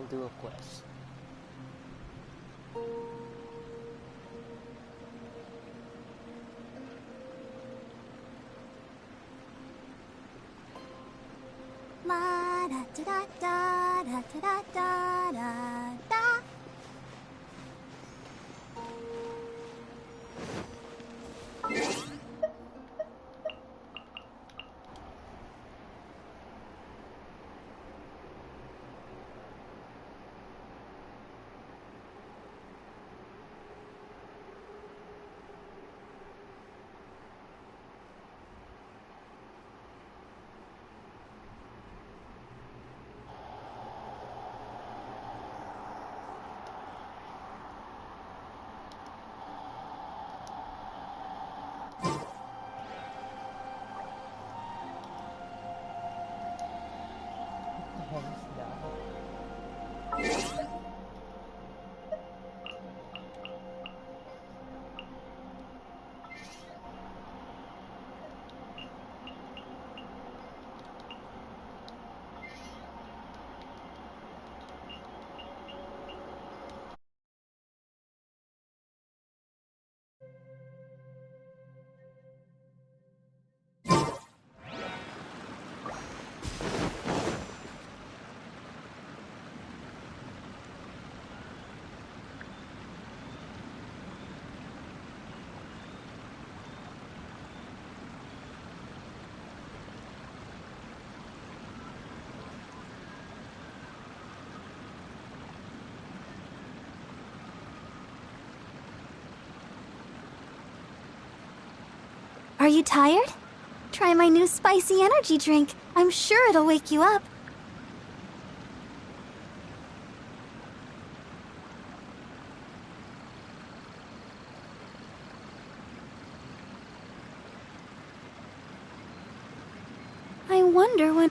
and do a quest. La da da da da da da da da. Are you tired? Try my new spicy energy drink. I'm sure it'll wake you up. I wonder when...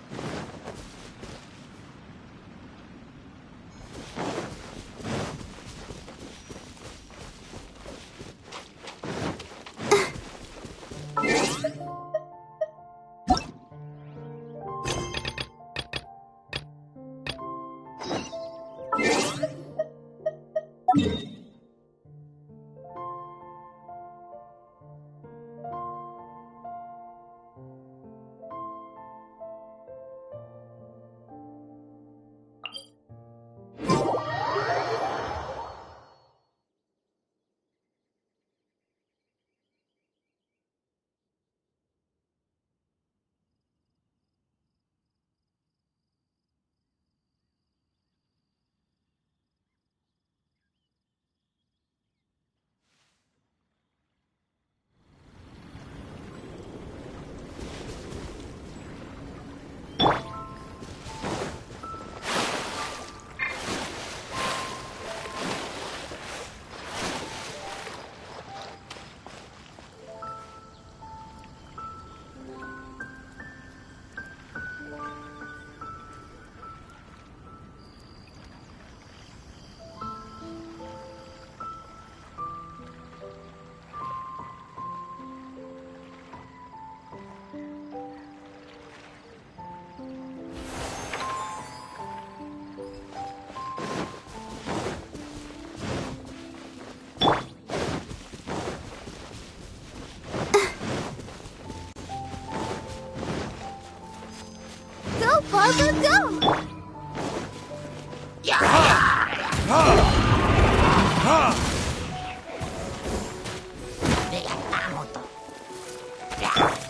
Go!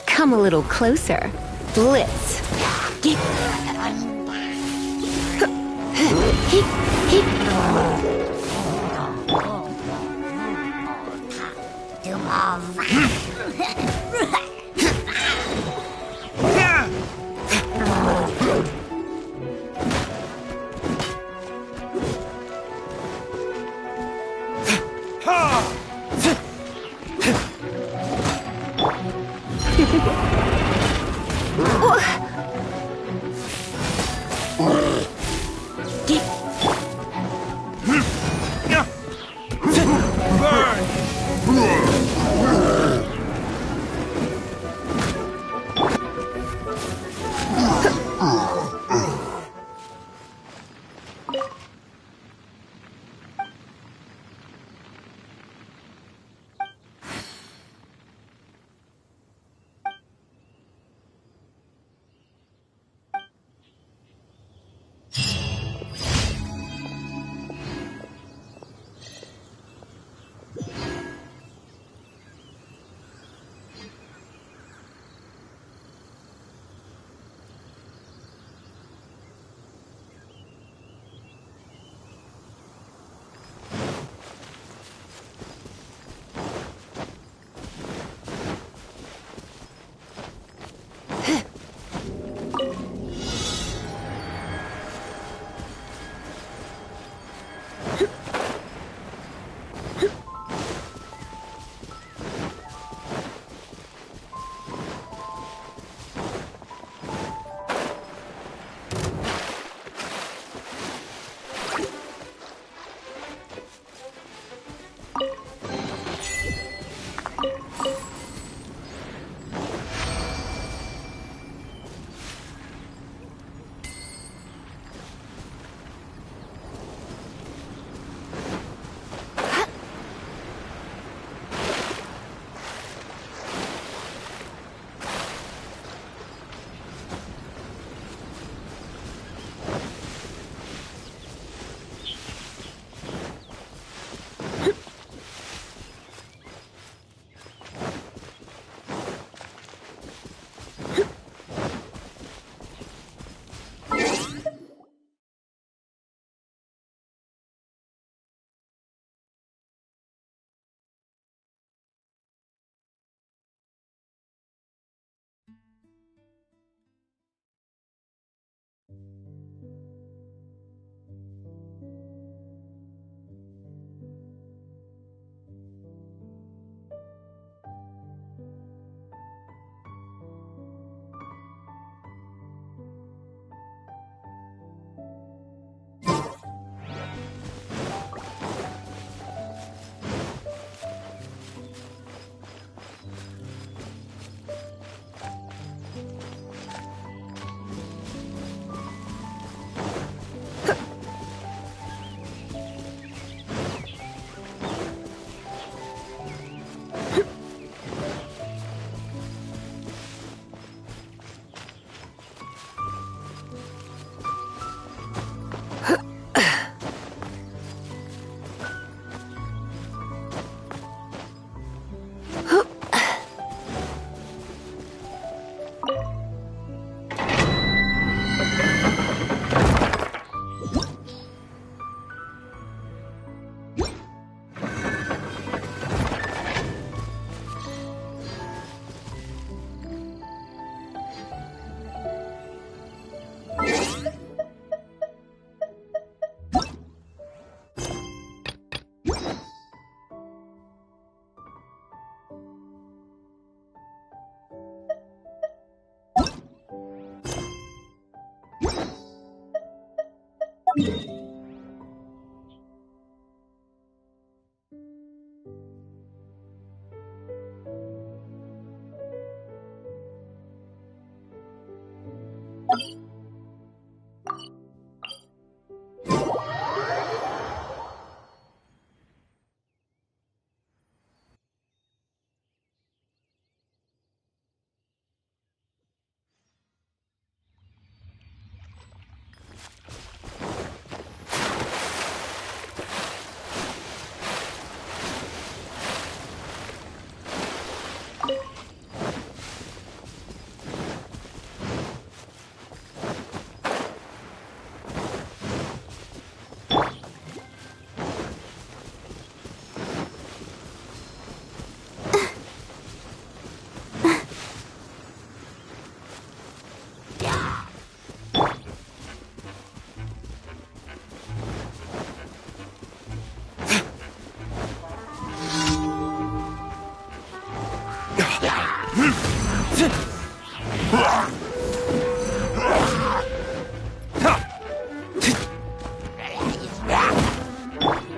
Come a little closer. Blitz.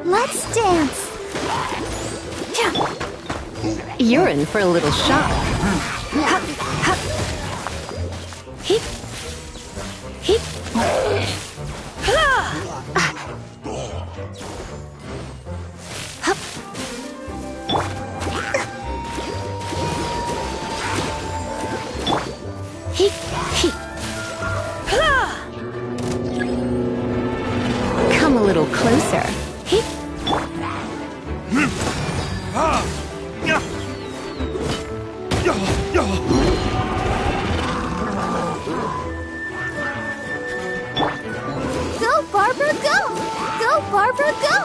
Let's dance. You're in for a little shock. Hup, hup. Heep. Heep. Hup. Heep. Heep. Come a little closer. Heep. Go, Barbara, go! Go, Barbara, go!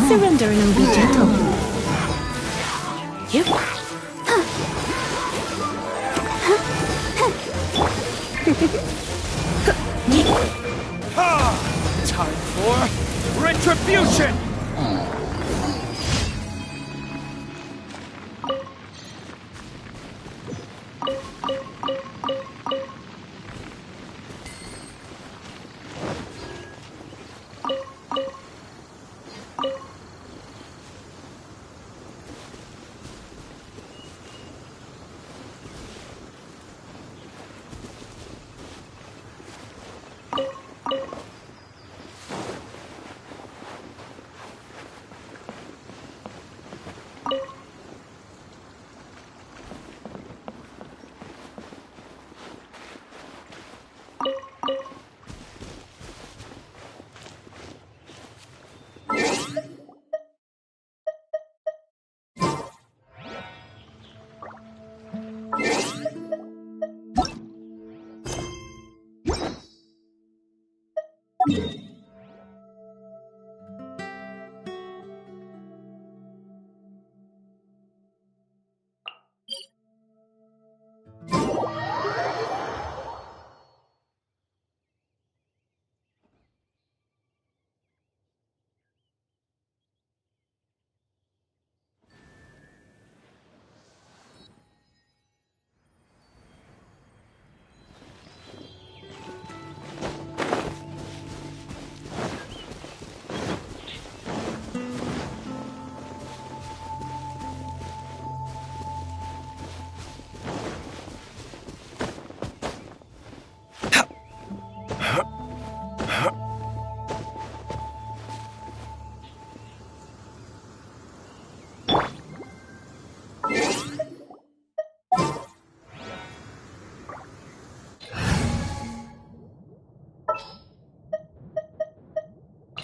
Surrender and be gentle. Yep. Time for retribution!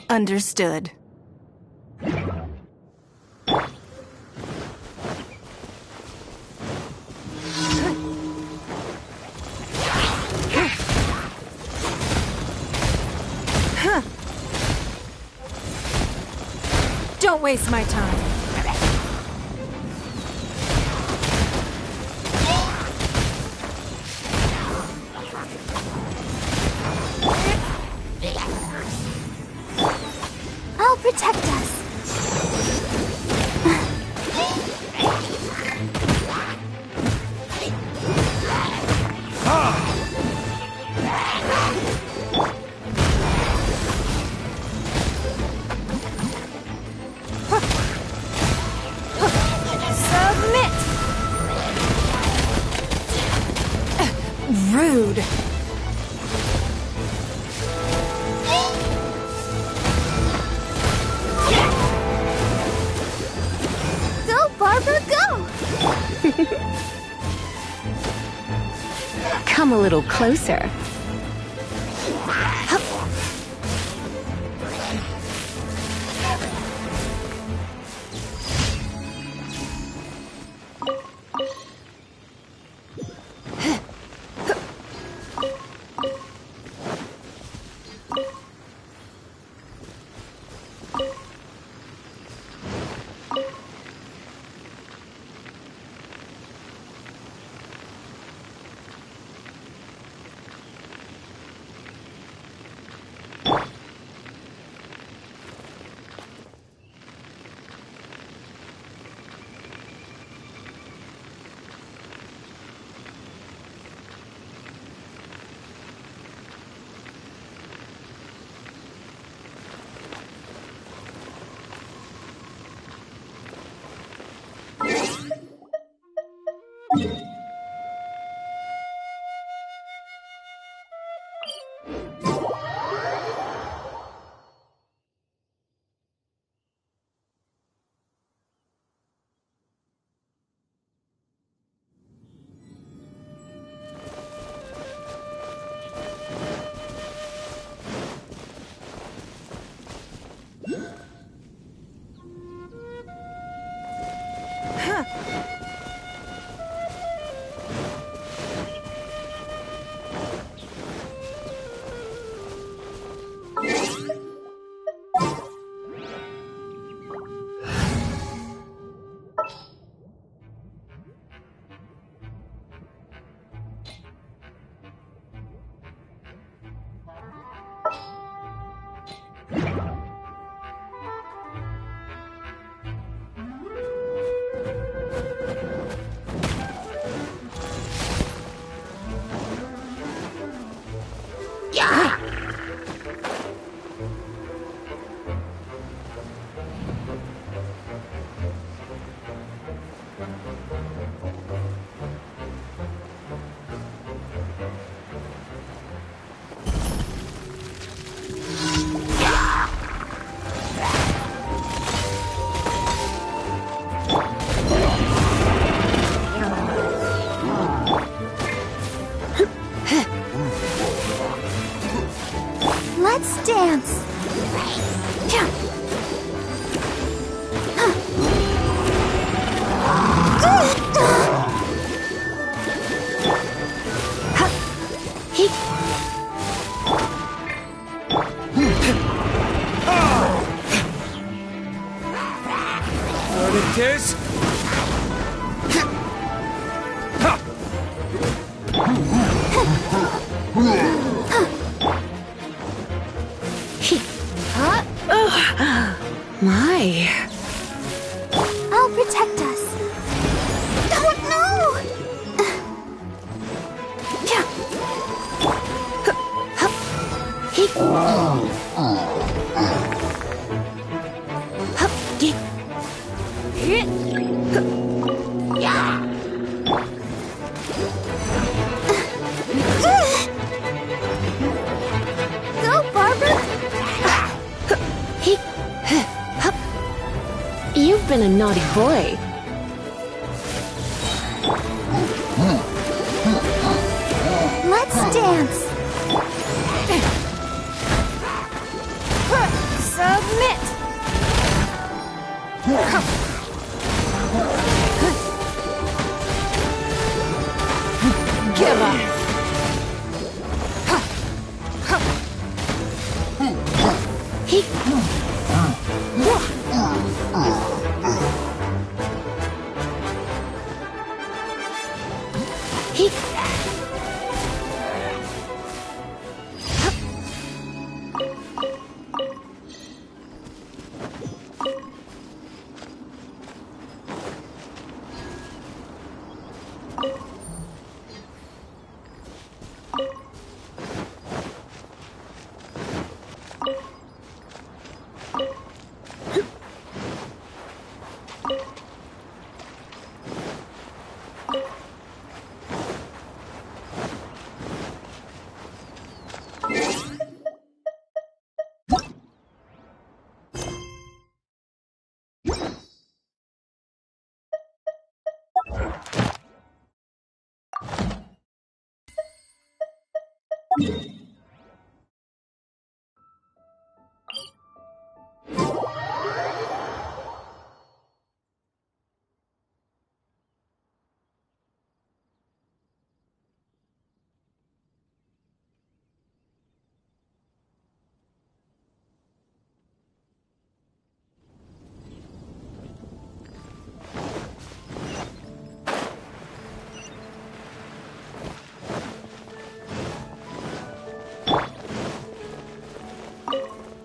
Understood. Don't waste my time. I'll protect us. Submit! Rude. Go, Barbara, go! Come a little closer. Let's dance. What it is? My. I'll protect us. Oh no! Go, Barbara! You've been a naughty boy. Let's dance. Submit! Give up!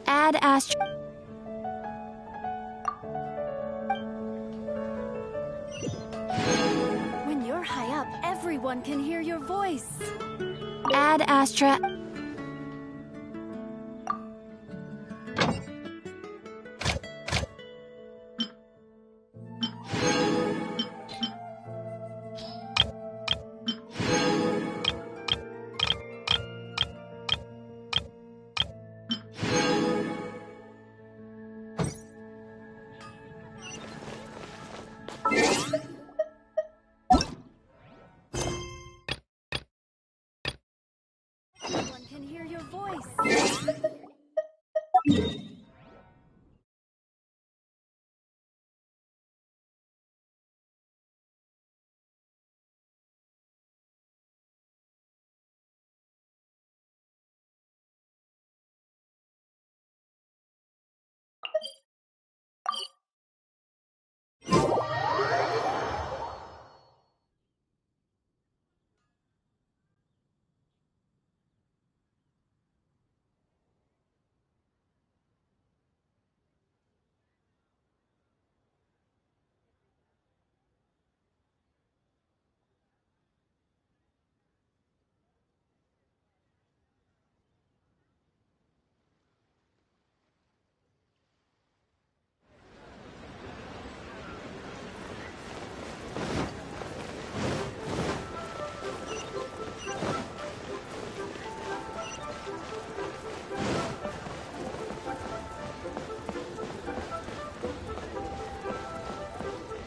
Ad Astra. When you're high up, everyone can hear your voice. Ad Astra. Everyone can hear your voice.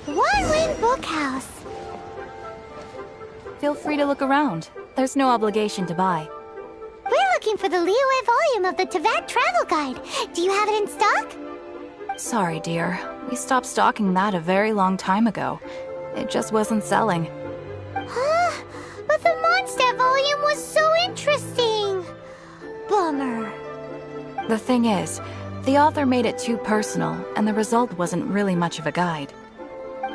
One-Wing Bookhouse. Feel free to look around. There's no obligation to buy. We're looking for the Liyue volume of the Teyvat Travel Guide. Do you have it in stock? Sorry, dear. We stopped stocking that a very long time ago. It just wasn't selling. Huh? But the Mondstadt volume was so interesting. Bummer. The thing is, the author made it too personal, and the result wasn't really much of a guide.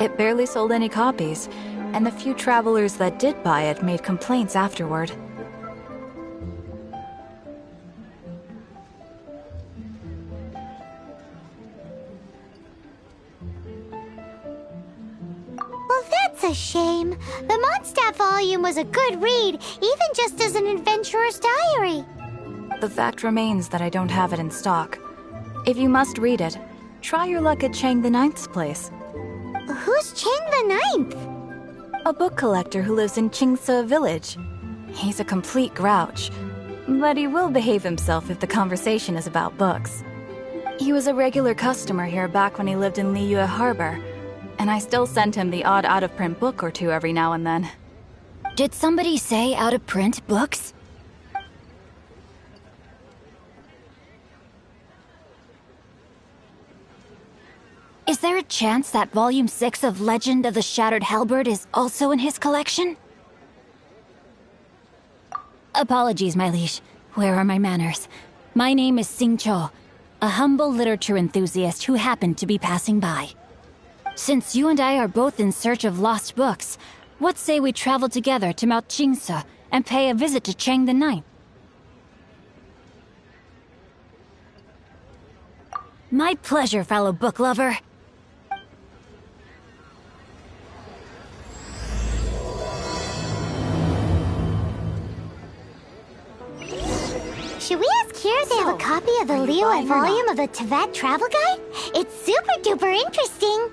It barely sold any copies, and the few travelers that did buy it made complaints afterward. Well, that's a shame. The Mondstadt volume was a good read, even just as an adventurer's diary. The fact remains that I don't have it in stock. If you must read it, try your luck at Chang the Ninth's place. Who's Chang the Ninth? A book collector who lives in Qingse village. He's a complete grouch, but he will behave himself if the conversation is about books. He was a regular customer here back when he lived in Liyue Harbor, and I still send him the odd out-of-print book or two every now and then. Did somebody say out-of-print books? Is there a chance that Volume 6 of Legend of the Shattered Halberd is also in his collection? Apologies, my liege. Where are my manners? My name is Sing Cho, a humble literature enthusiast who happened to be passing by. Since you and I are both in search of lost books, What say we travel together to Mount Jingse and pay a visit to Chang the Ninth? My pleasure, fellow book lover. Should we ask here if they have a copy of the Liyue volume of the Tevat Travel Guide? It's super duper interesting.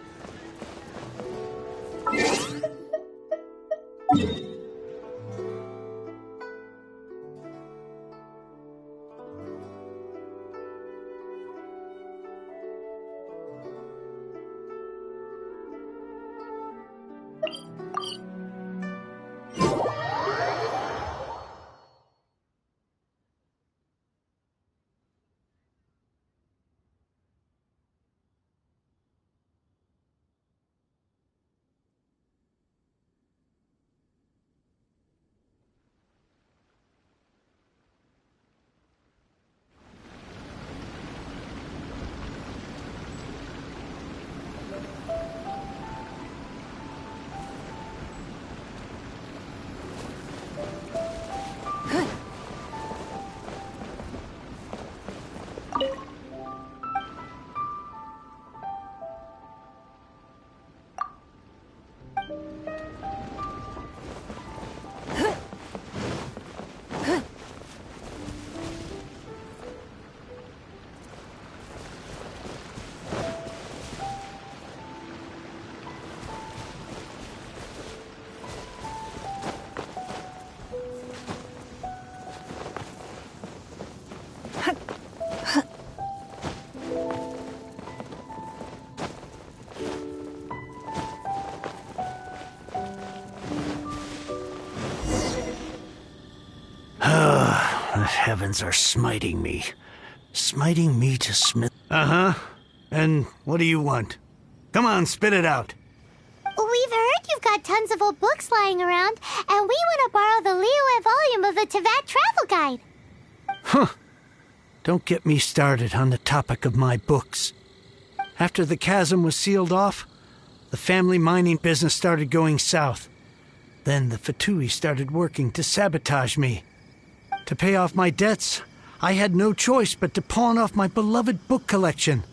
The heavens are smiting me. Smiting me to Smith. Uh-huh. And what do you want? Come on, spit it out. We've heard you've got tons of old books lying around, and we want to borrow the Liyue volume of the Tevat Travel Guide. Huh. Don't get me started on the topic of my books. After the chasm was sealed off, the family mining business started going south. Then the Fatui started working to sabotage me. To pay off my debts, I had no choice but to pawn off my beloved book collection.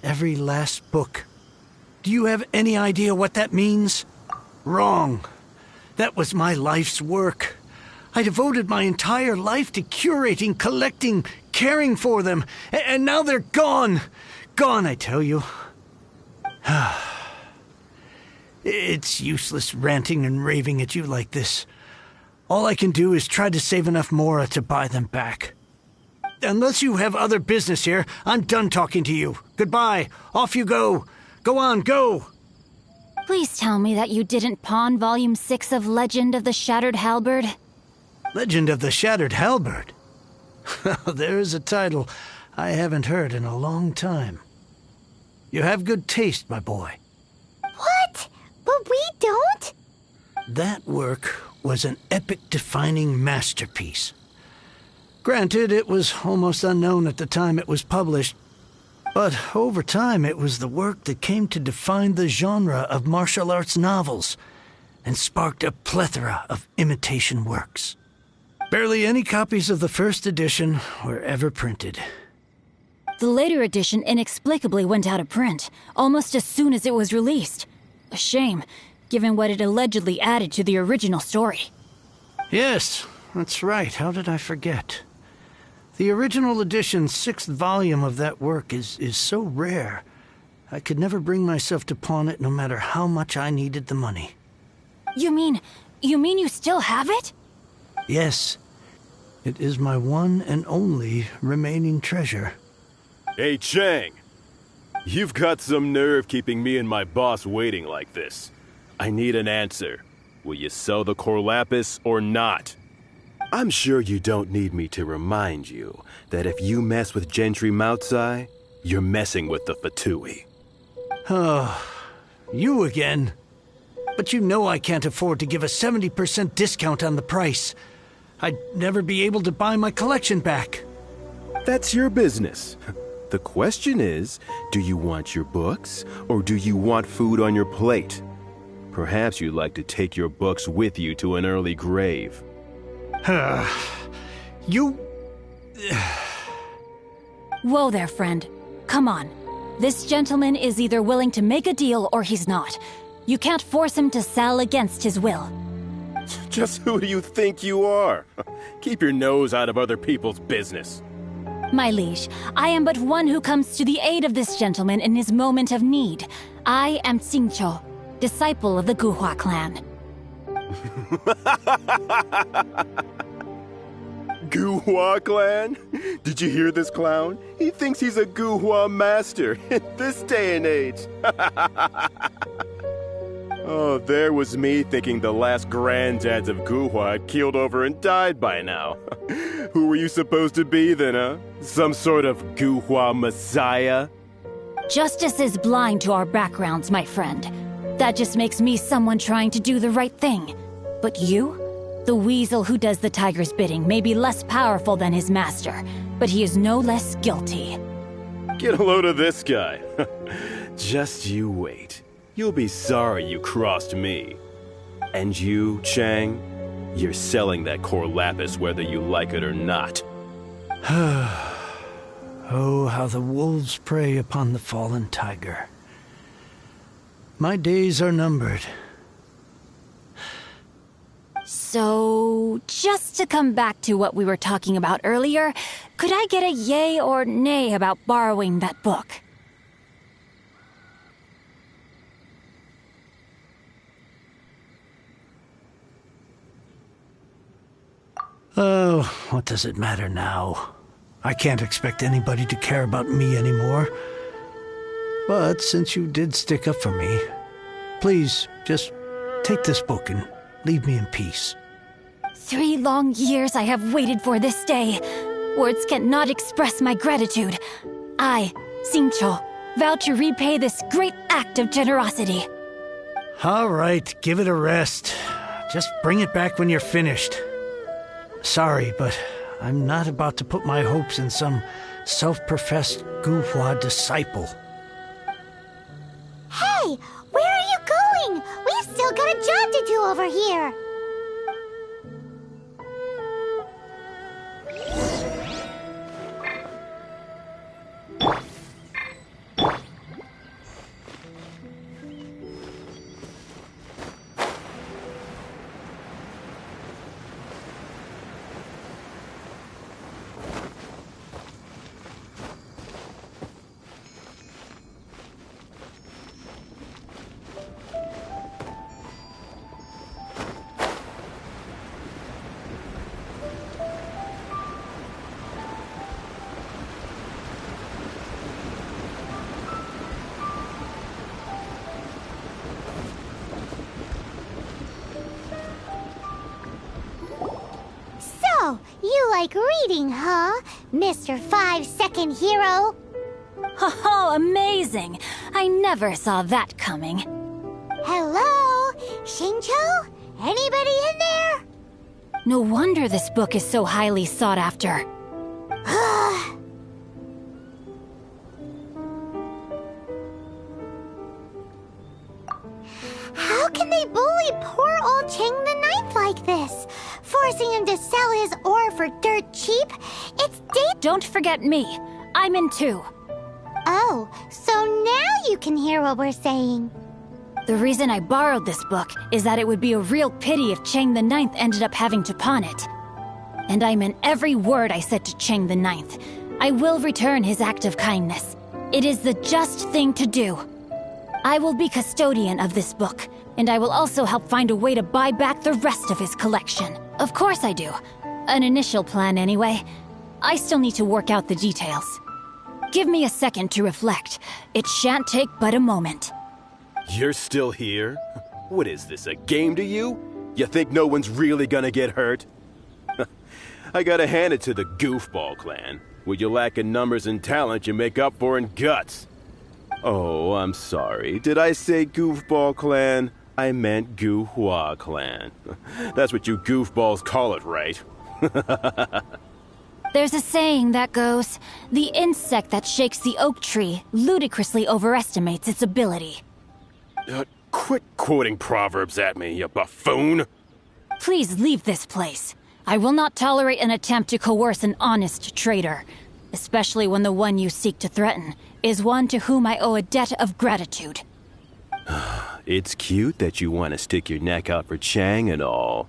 Every last book. Do you have any idea what that means? Wrong. That was my life's work. I devoted my entire life to curating, collecting, caring for them, and now they're gone. Gone, I tell you. It's useless ranting and raving at you like this. All I can do is try to save enough Mora to buy them back. Unless you have other business here, I'm done talking to you. Goodbye. Off you go. Go on, go. Please tell me that you didn't pawn Volume 6 of Legend of the Shattered Halberd. Legend of the Shattered Halberd? There's a title I haven't heard in a long time. You have good taste, my boy. What? But we don't? That work was an epic-defining masterpiece. Granted, it was almost unknown at the time it was published, but over time it was the work that came to define the genre of martial arts novels and sparked a plethora of imitation works. Barely any copies of the first edition were ever printed. The later edition inexplicably went out of print, almost as soon as it was released. A shame, given what it allegedly added to the original story. Yes, that's right. How did I forget? The original edition's 6th volume of that work is so rare, I could never bring myself to pawn it no matter how much I needed the money. You mean you still have it? Yes. It is my one and only remaining treasure. Hey, Chang. You've got some nerve keeping me and my boss waiting like this. I need an answer. Will you sell the core lapis or not? I'm sure you don't need me to remind you that if you mess with Gentry Moutsai, you're messing with the Fatui. Oh, you again. But you know I can't afford to give a 70% discount on the price. I'd never be able to buy my collection back. That's your business. The question is, do you want your books or do you want food on your plate? Perhaps you'd like to take your books with you to an early grave. You... Whoa there, friend. Come on. This gentleman is either willing to make a deal or he's not. You can't force him to sell against his will. Just who do you think you are? Keep your nose out of other people's business. My liege, I am but one who comes to the aid of this gentleman in his moment of need. I am Xingqiu, disciple of the Guhua clan. Guhua clan? Did you hear this clown? He thinks he's a Guhua master in this day and age. Oh, there was me thinking the last granddads of Guhua had keeled over and died by now. Who were you supposed to be then, huh? Some sort of Guhua messiah? Justice is blind to our backgrounds, my friend. That just makes me someone trying to do the right thing. But you? The weasel who does the tiger's bidding may be less powerful than his master, but he is no less guilty. Get a load of this guy. Just you wait. You'll be sorry you crossed me. And you, Chang, you're selling that core lapis whether you like it or not. Oh, how the wolves prey upon the fallen tiger. My days are numbered. So, just to come back to what we were talking about earlier, could I get a yay or nay about borrowing that book? Oh, what does it matter now? I can't expect anybody to care about me anymore. But since you did stick up for me, please, just take this book and leave me in peace. 3 long years I have waited for this day. Words cannot express my gratitude. I, Xingqiu, vow to repay this great act of generosity. All right, give it a rest. Just bring it back when you're finished. Sorry, but I'm not about to put my hopes in some self-professed Guhua disciple. Hey, where are you going? We've still got a job to do over here. You like reading, huh, Mr. 5-second hero? Oh, amazing! I never saw that coming. Hello? Xingqiu? Anybody in there? No wonder this book is so highly sought after. How can they bully poor old Chang the Ninth like this? Forcing him to sell his ore for dirt cheap? It's Don't forget me. I'm in too. Oh, so now you can hear what we're saying. The reason I borrowed this book is that it would be a real pity if Chang the Ninth ended up having to pawn it. And I meant every word I said to Chang the Ninth. I will return his act of kindness. It is the just thing to do. I will be custodian of this book, and I will also help find a way to buy back the rest of his collection. Of course I do. An initial plan anyway. I still need to work out the details. Give me a second to reflect. It shan't take but a moment. You're still here? What is this, a game to you? You think no one's really gonna get hurt? I gotta hand it to the Goofball clan. What you lack in numbers and talent, you make up for in guts. Oh, I'm sorry. Did I say Goofball clan? I meant Guhua clan. That's what you goofballs call it, right? There's a saying that goes, the insect that shakes the oak tree ludicrously overestimates its ability. Quit quoting proverbs at me, you buffoon! Please leave this place. I will not tolerate an attempt to coerce an honest trader, especially when the one you seek to threaten is one to whom I owe a debt of gratitude. It's cute that you want to stick your neck out for Chang and all.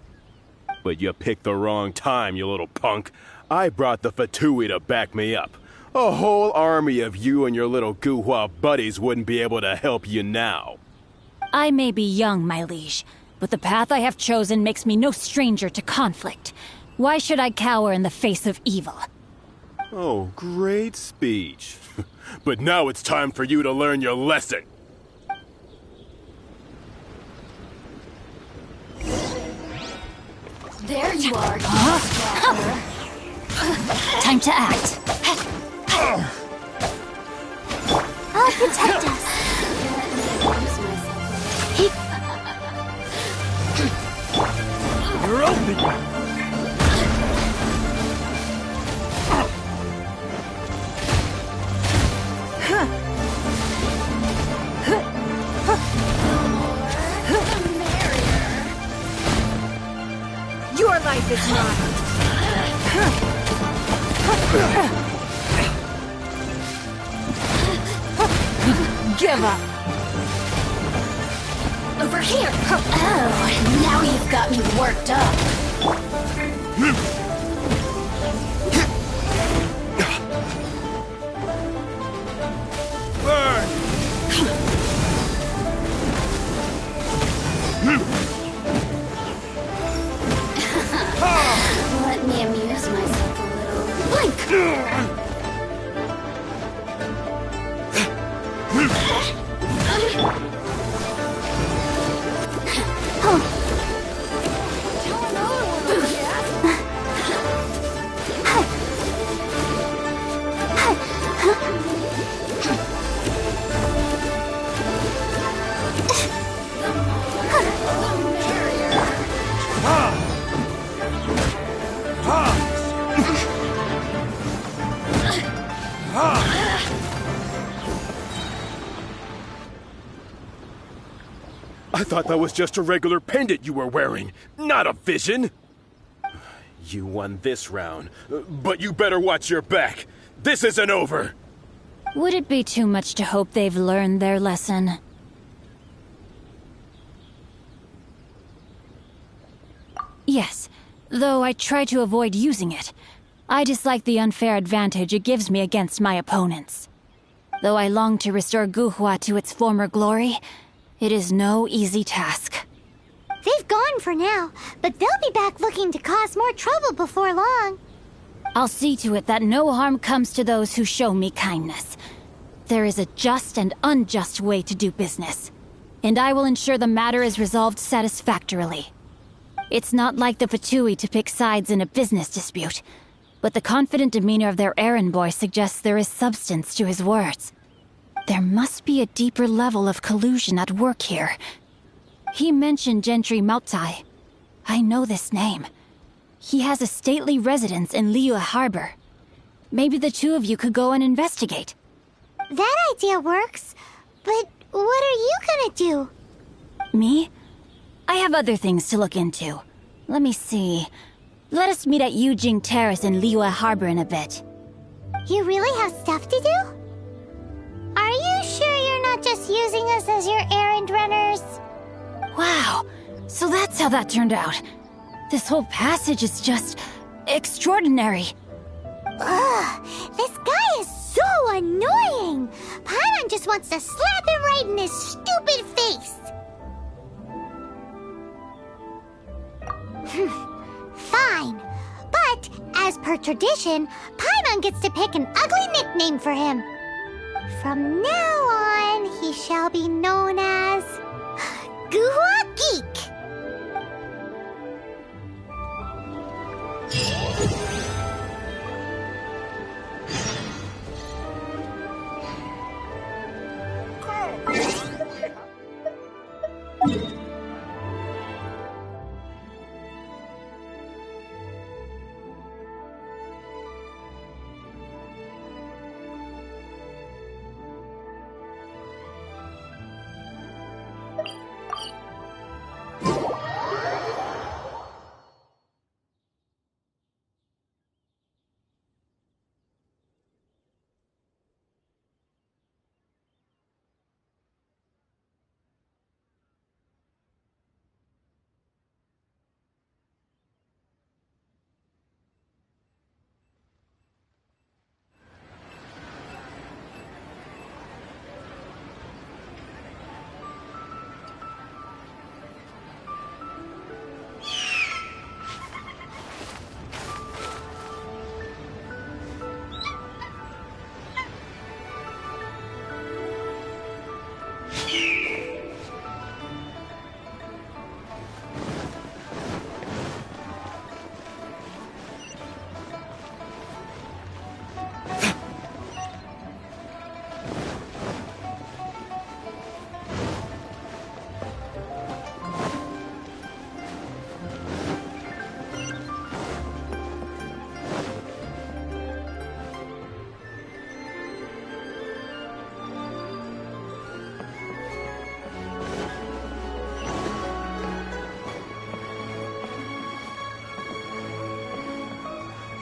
But you picked the wrong time, you little punk. I brought the Fatui to back me up. A whole army of you and your little Guhua buddies wouldn't be able to help you now. I may be young, my liege, but the path I have chosen makes me no stranger to conflict. Why should I cower in the face of evil? Oh, great speech. But now it's time for you to learn your lesson. There you are, Time to act. I'll protect us. You're open! Your life is mine. Give up. Over here. Oh, now you've got me worked up. Let me amuse myself a little. Blink! I thought that was just a regular pendant you were wearing, not a vision. You won this round, but you better watch your back. This isn't over. Would it be too much to hope they've learned their lesson? Yes, though I try to avoid using it. I dislike the unfair advantage it gives me against my opponents. Though I long to restore Guhua to its former glory, it is no easy task. They've gone for now, but they'll be back looking to cause more trouble before long. I'll see to it that no harm comes to those who show me kindness. There is a just and unjust way to do business, and I will ensure the matter is resolved satisfactorily. It's not like the Fatui to pick sides in a business dispute, but the confident demeanor of their errand boy suggests there is substance to his words. There must be a deeper level of collusion at work here. He mentioned Gentry Mautai. I know this name. He has a stately residence in Liyue Harbor. Maybe the two of you could go and investigate. That idea works, but what are you gonna do? Me? I have other things to look into. Let me see. Let us meet at Yujing Terrace in Liyue Harbor in a bit. You really have stuff to do? Are you sure you're not just using us as your errand runners? Wow, so that's how that turned out. This whole passage is just extraordinary. Ugh, this guy is so annoying! Paimon just wants to slap him right in his stupid face! Fine, but as per tradition, Paimon gets to pick an ugly nickname for him. From now on, he shall be known as Guhua Geek.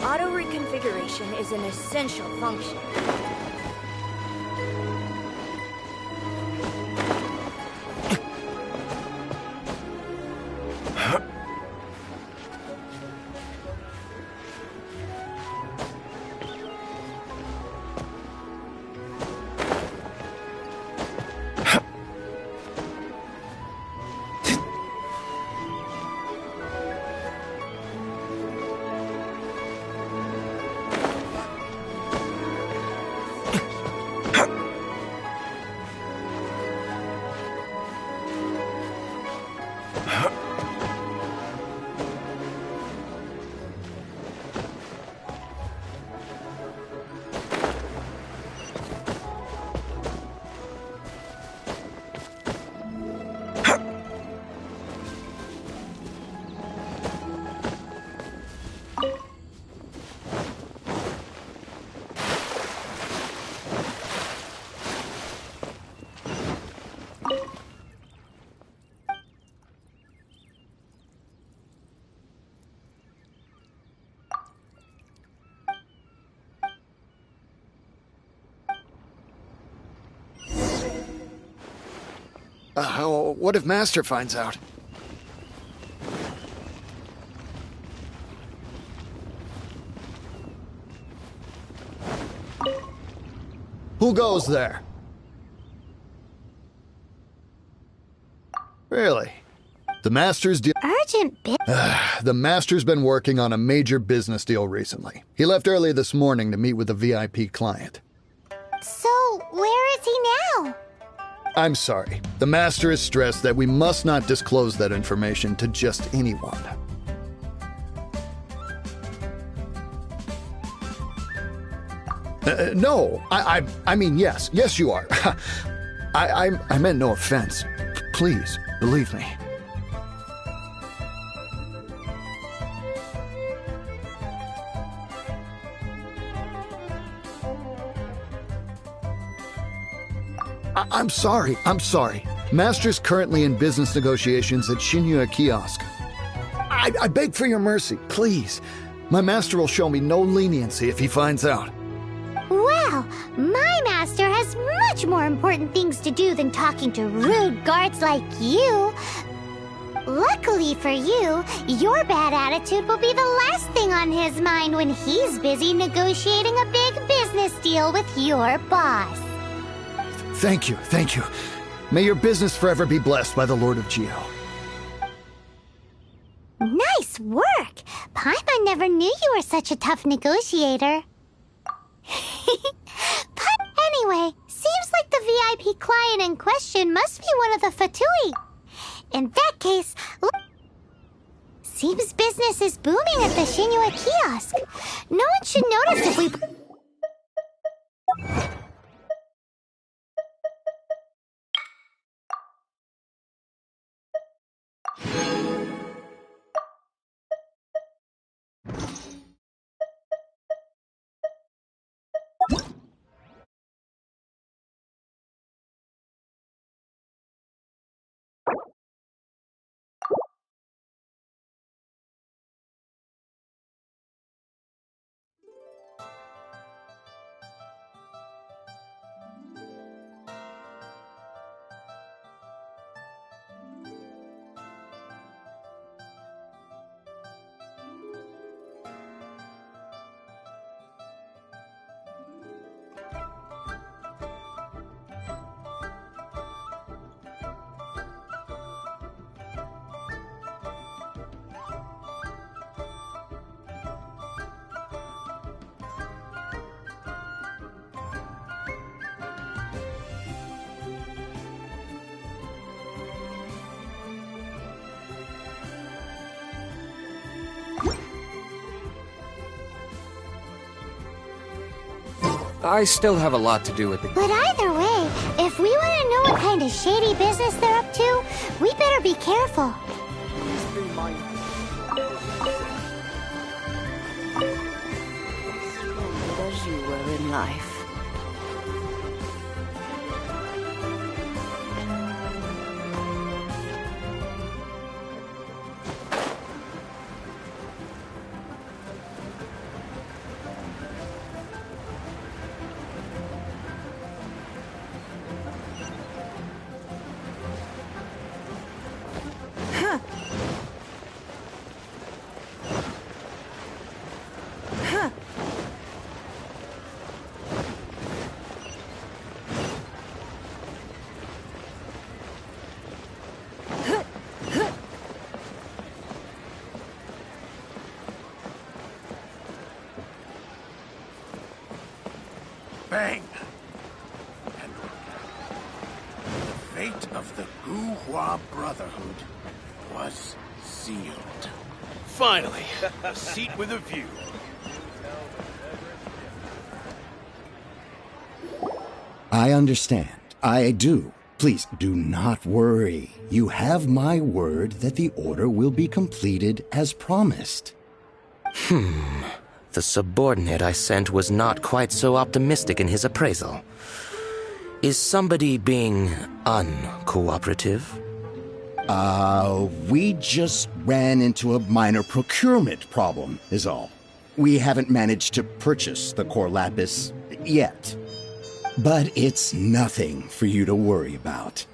Auto reconfiguration is an essential function. What if Master finds out? Who goes there? Really? The Master's deal. Urgent The Master's been working on a major business deal recently. He left early this morning to meet with a VIP client. So, where is he now? I'm sorry. The Master is stressed that we must not disclose that information to just anyone. No, I mean, yes. Yes, you are. I meant no offense. Please, believe me. I'm sorry. Master's currently in business negotiations at Shinya Kiosk. I beg for your mercy, please. My master will show me no leniency if he finds out. Well, my master has much more important things to do than talking to rude guards like you. Luckily for you, your bad attitude will be the last thing on his mind when he's busy negotiating a big business deal with your boss. Thank you. May your business forever be blessed by the Lord of Geo. Nice work! Paimon never knew you were such a tough negotiator. But anyway, seems like the VIP client in question must be one of the Fatui. In that case, seems business is booming at the Shinua kiosk. No one should notice if we... I still have a lot to do with it. But either way, if we want to know what kind of shady business they're up to, we better be careful. As you were in life. Bang! And the fate of the Guhua Brotherhood was sealed. Finally, a seat with a view. I understand. I do. Please, do not worry. You have my word that the order will be completed as promised. The subordinate I sent was not quite so optimistic in his appraisal. Is somebody being uncooperative? We just ran into a minor procurement problem, is all. We haven't managed to purchase the core lapis yet. But it's nothing for you to worry about.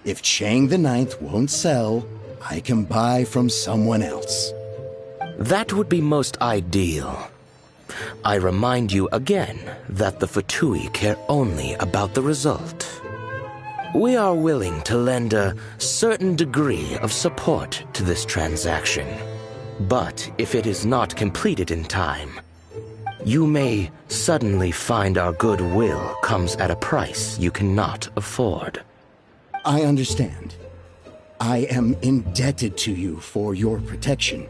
If Chang the Ninth won't sell, I can buy from someone else. That would be most ideal. I remind you again that the Fatui care only about the result. We are willing to lend a certain degree of support to this transaction. But if it is not completed in time, you may suddenly find our goodwill comes at a price you cannot afford. I understand. I am indebted to you for your protection.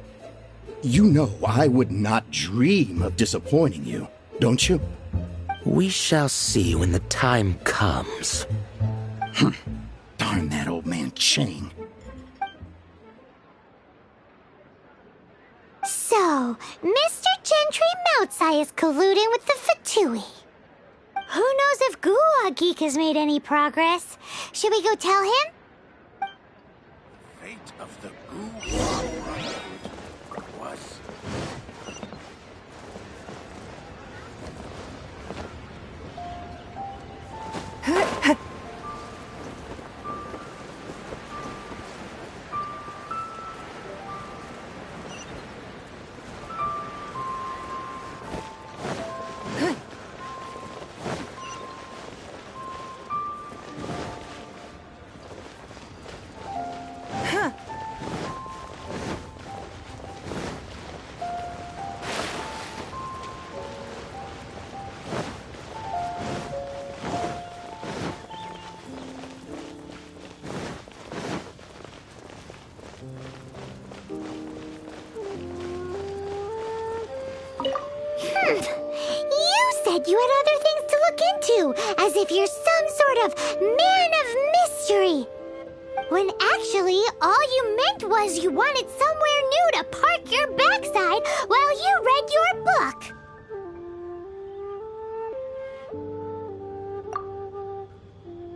You know I would not dream of disappointing you, don't you? We shall see when the time comes. Darn that old man Chang. So, Mr. Gentry Moutsai is colluding with the Fatui. Who knows if Gua Geek has made any progress? Should we go tell him? Fate of the Guhua Brotherhood was... You had other things to look into, as if you're some sort of man of mystery. When actually, all you meant was you wanted somewhere new to park your backside while you read your book.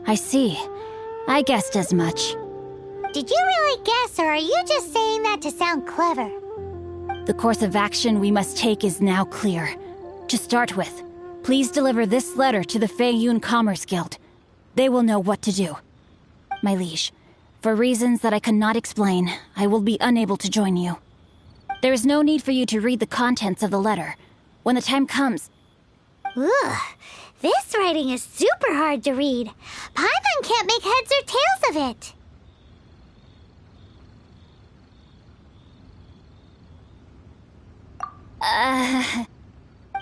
I see. I guessed as much. Did you really guess, or are you just saying that to sound clever? The course of action we must take is now clear. To start with, please deliver this letter to the Feiyun Commerce Guild. They will know what to do. My liege, for reasons that I cannot explain, I will be unable to join you. There is no need for you to read the contents of the letter. When the time comes... Ugh, this writing is super hard to read. Paimon can't make heads or tails of it.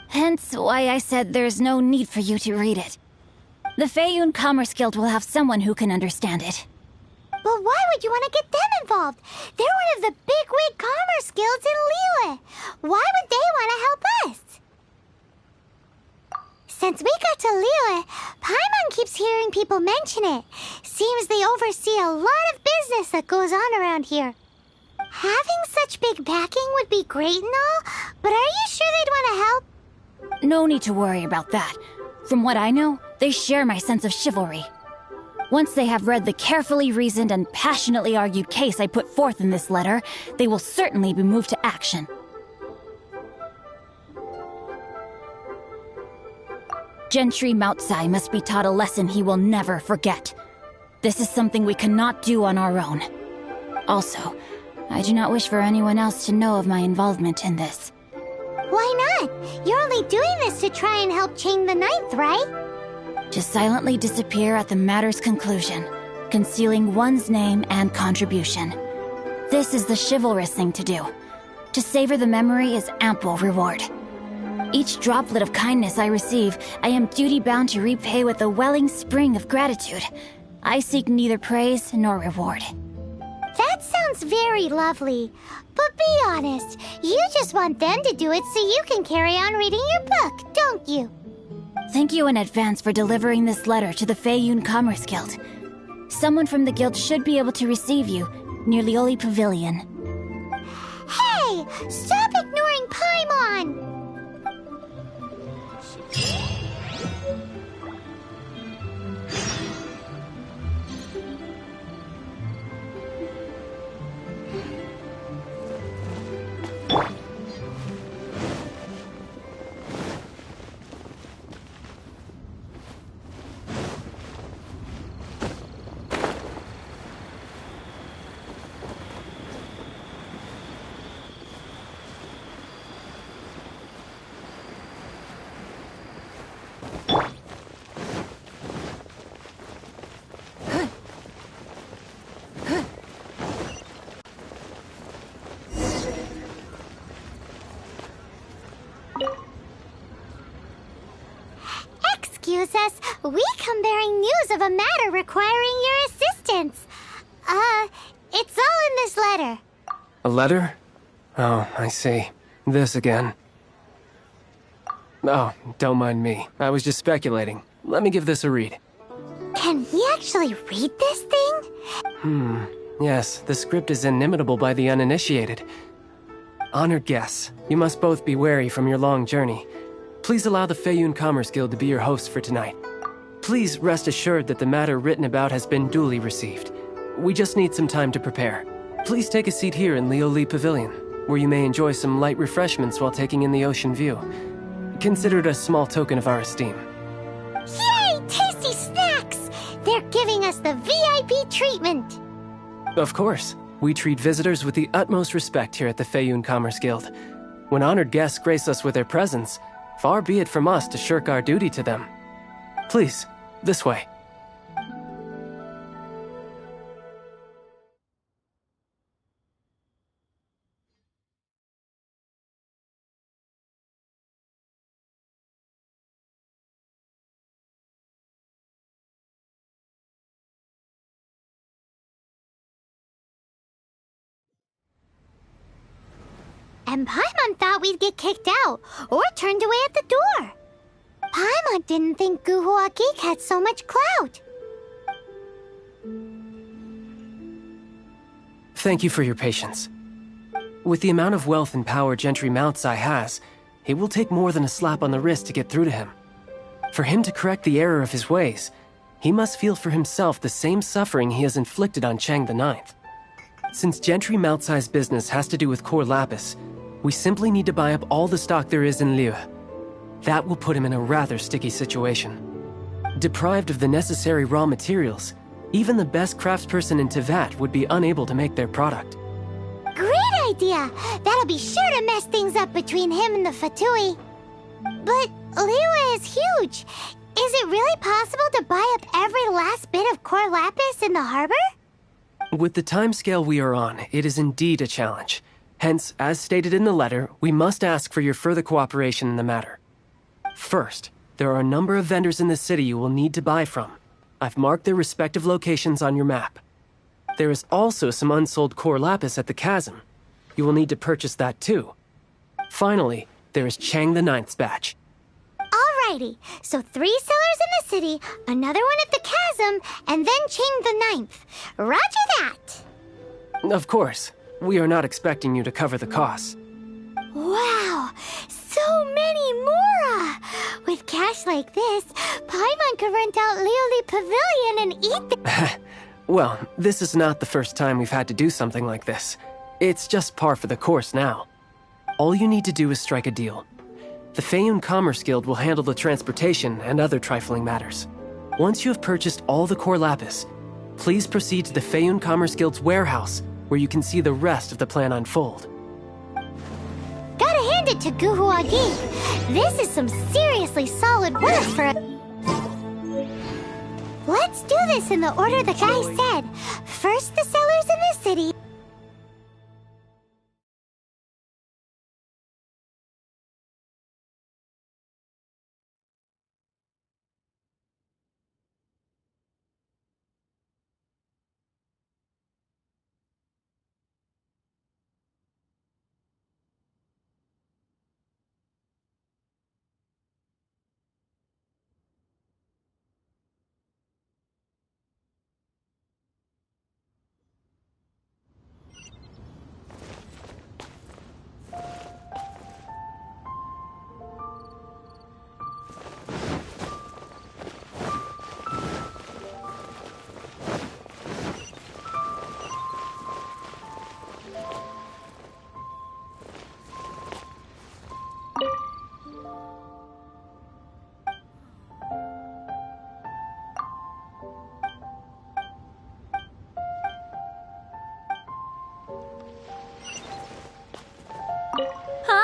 Hence why I said there's no need for you to read it. The Feiyun Commerce Guild will have someone who can understand it. But why would you want to get them involved? They're one of the bigwig commerce guilds in Liyue. Why would they want to help us? Since we got to Liyue, Paimon keeps hearing people mention it. Seems they oversee a lot of business that goes on around here. Having such big backing would be great and all, but are you sure they'd want to help? No need to worry about that. From what I know, they share my sense of chivalry. Once they have read the carefully reasoned and passionately argued case I put forth in this letter, they will certainly be moved to action. Gentry Moutsai must be taught a lesson he will never forget. This is something we cannot do on our own. Also, I do not wish for anyone else to know of my involvement in this. Why not? You're only doing this to try and help Chang the Ninth, right? To silently disappear at the matter's conclusion, concealing one's name and contribution. This is the chivalrous thing to do. To savor the memory is ample reward. Each droplet of kindness I receive, I am duty-bound to repay with a welling spring of gratitude. I seek neither praise nor reward. That sounds very lovely. But be honest, you just want them to do it so you can carry on reading your book, don't you? Thank you in advance for delivering this letter to the Feiyun Commerce Guild. Someone from the guild should be able to receive you, near Lioli Pavilion. Hey! Stop ignoring Paimon! Excuse us, we come bearing news of a matter requiring your assistance. It's all in this letter. A letter? Oh, I see. This again. Oh, don't mind me. I was just speculating. Let me give this a read. Can we actually read this thing? Yes, the script is inimitable by the uninitiated. Honored guests, you must both be wary from your long journey. Please allow the Feiyun Commerce Guild to be your host for tonight. Please rest assured that the matter written about has been duly received. We just need some time to prepare. Please take a seat here in Lioli Pavilion, where you may enjoy some light refreshments while taking in the ocean view. Consider it a small token of our esteem. Yay! Tasty snacks! They're giving us the VIP treatment! Of course. We treat visitors with the utmost respect here at the Feiyun Commerce Guild. When honored guests grace us with their presence, far be it from us to shirk our duty to them. Please, this way. And Paimon thought we'd get kicked out, or turned away at the door. Paimon didn't think Guhua Geek had so much clout. Thank you for your patience. With the amount of wealth and power Gentry Mount'sai has, it will take more than a slap on the wrist to get through to him. For him to correct the error of his ways, he must feel for himself the same suffering he has inflicted on Chang the Ninth. Since Gentry Mount'sai's business has to do with core lapis, we simply need to buy up all the stock there is in Liu. That will put him in a rather sticky situation. Deprived of the necessary raw materials, even the best craftsperson in Tevat would be unable to make their product. Great idea! That'll be sure to mess things up between him and the Fatui. But Liyue is huge. Is it really possible to buy up every last bit of core lapis in the harbor? With the timescale we are on, it is indeed a challenge. Hence, as stated in the letter, we must ask for your further cooperation in the matter. First, there are a number of vendors in the city you will need to buy from. I've marked their respective locations on your map. There is also some unsold core lapis at the chasm. You will need to purchase that too. Finally, there is Chang the Ninth's batch. Alrighty, so 3 sellers in the city, another one at the chasm, and then Chang the Ninth. Roger that! Of course. We are not expecting you to cover the costs. Wow! So many more! With cash like this, Paimon could rent out Lioli Pavilion and eat the... Well, this is not the first time we've had to do something like this. It's just par for the course now. All you need to do is strike a deal. The Feiyun Commerce Guild will handle the transportation and other trifling matters. Once you have purchased all the core lapis, please proceed to the Feiyun Commerce Guild's warehouse, where you can see the rest of the plan unfold. Gotta hand it to Guhua Geek. This is some seriously solid work for a... Let's do this in the order the guy said. First the sellers in the city,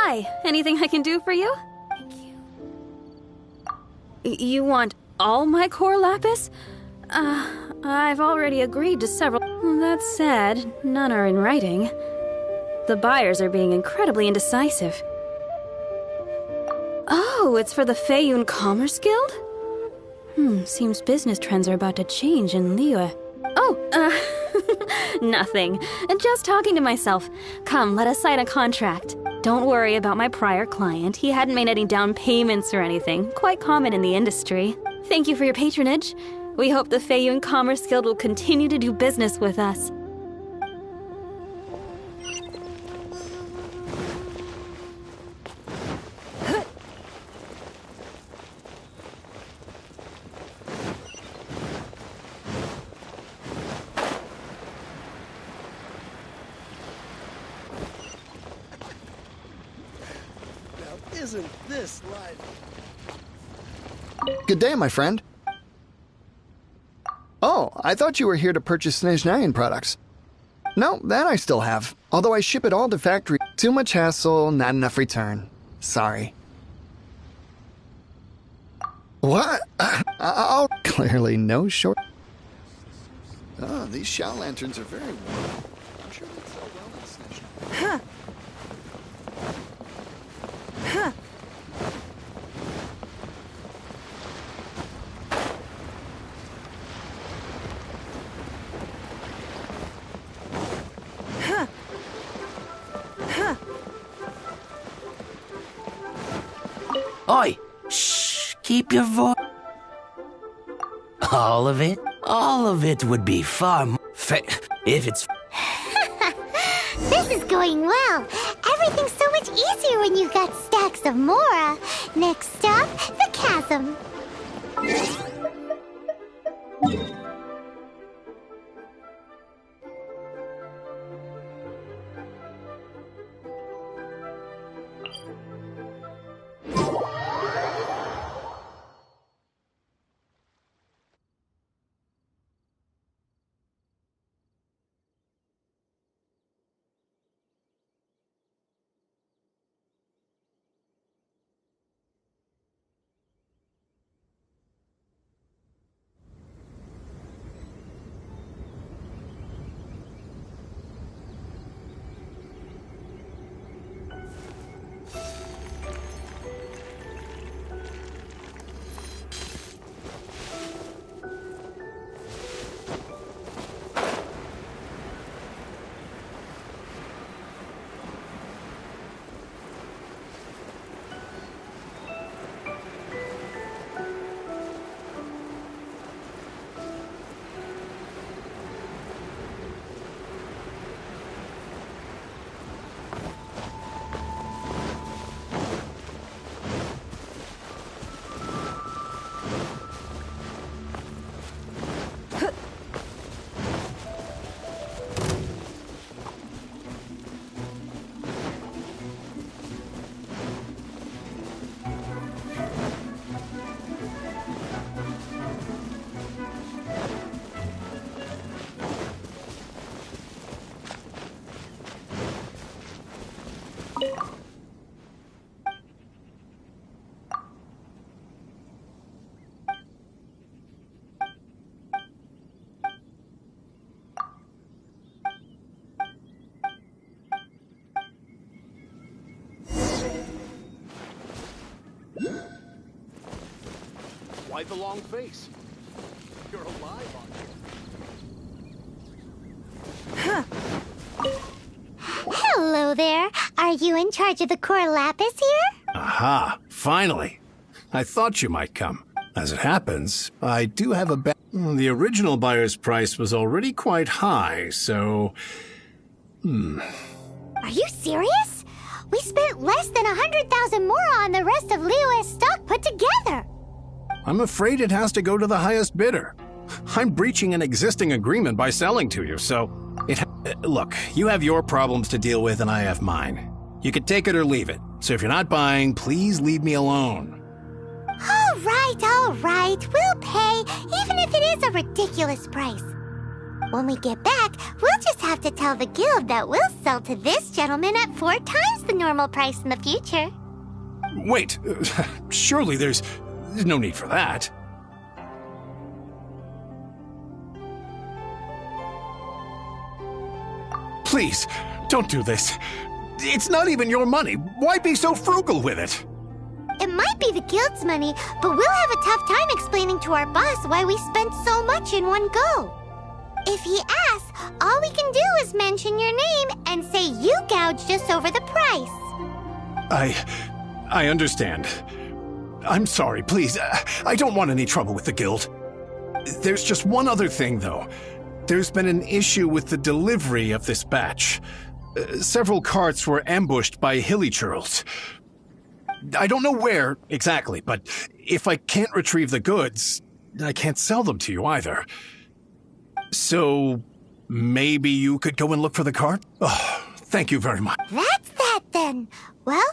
Hi, anything I can do for you? Thank you. You want all my core lapis? I've already agreed to several. That said, none are in writing. The buyers are being incredibly indecisive. Oh, it's for the Feiyun Commerce Guild? Seems business trends are about to change in Liyue. Oh, nothing. Just talking to myself. Come, let us sign a contract. Don't worry about my prior client. He hadn't made any down payments or anything. Quite common in the industry. Thank you for your patronage. We hope the Feiyun Commerce Guild will continue to do business with us. Isn't this lively? Good day, my friend. Oh, I thought you were here to purchase Snezhnayan products. No, that I still have. Although I ship it all to factory. Too much hassle, not enough return. Sorry. What? I'll clearly no short. Oh, these shell lanterns are very warm. I'm sure they'd sell well in Snezhnayan. Huh. Huh. Huh. Huh. Oi! Shh! Keep your voice. All of it? All of it would be far more if it's... This is going well. Everything's so much easier when you've got stacks of Mora. Next up, the chasm. Why the long face? You're alive on here. Hello there. Are you in charge of the core lapis here? Aha, finally. I thought you might come. As it happens, I do have a the original buyer's price was already quite high, so... Are you serious? We spent less than 100,000 more on the rest of Liyue's stock put together. I'm afraid it has to go to the highest bidder. I'm breaching an existing agreement by selling to you, so... Look, you have your problems to deal with and I have mine. You could take it or leave it. So if you're not buying, please leave me alone. All right. We'll pay, even if it is a ridiculous price. When we get back, we'll just have to tell the guild that we'll sell to this gentleman at 4 times the normal price in the future. Wait, surely there's no need for that. Please, don't do this. It's not even your money. Why be so frugal with it? It might be the guild's money, but we'll have a tough time explaining to our boss why we spent so much in one go. If he asks, all we can do is mention your name and say you gouged us over the price. I understand. I'm sorry, please. I don't want any trouble with the guild. There's just one other thing, though. There's been an issue with the delivery of this batch. Several carts were ambushed by hilly churls. I don't know where exactly, but if I can't retrieve the goods, I can't sell them to you either. So maybe you could go and look for the cart? Oh, thank you very much. That's that then. Well...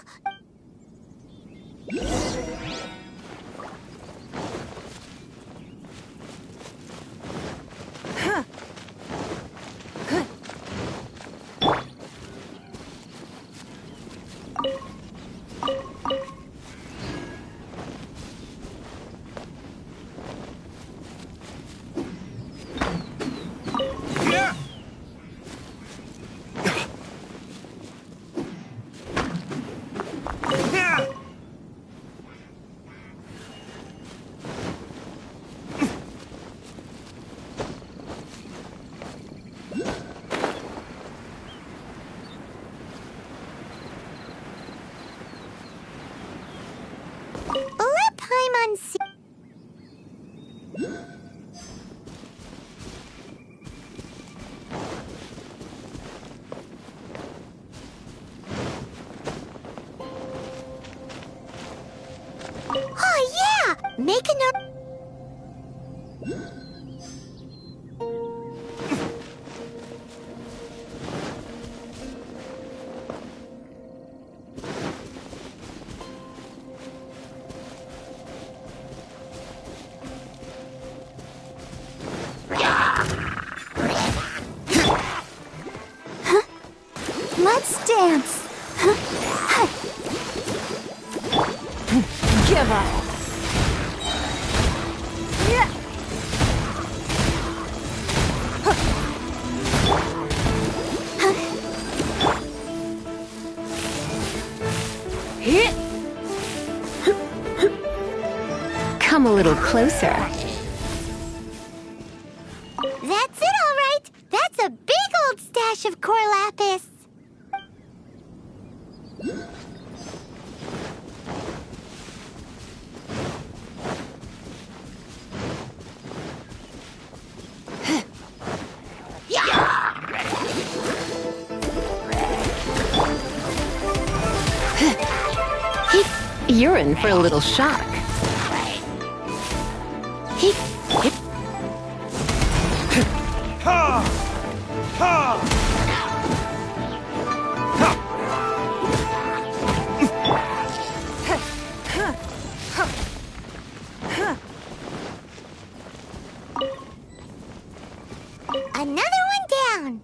Let Paimon see... Oh yeah! Make a note... Let's dance. Give up. Yeah. Come a little closer. That's it, all right! That's a big old stash of core lapis! You're in for a little shock. Another one down!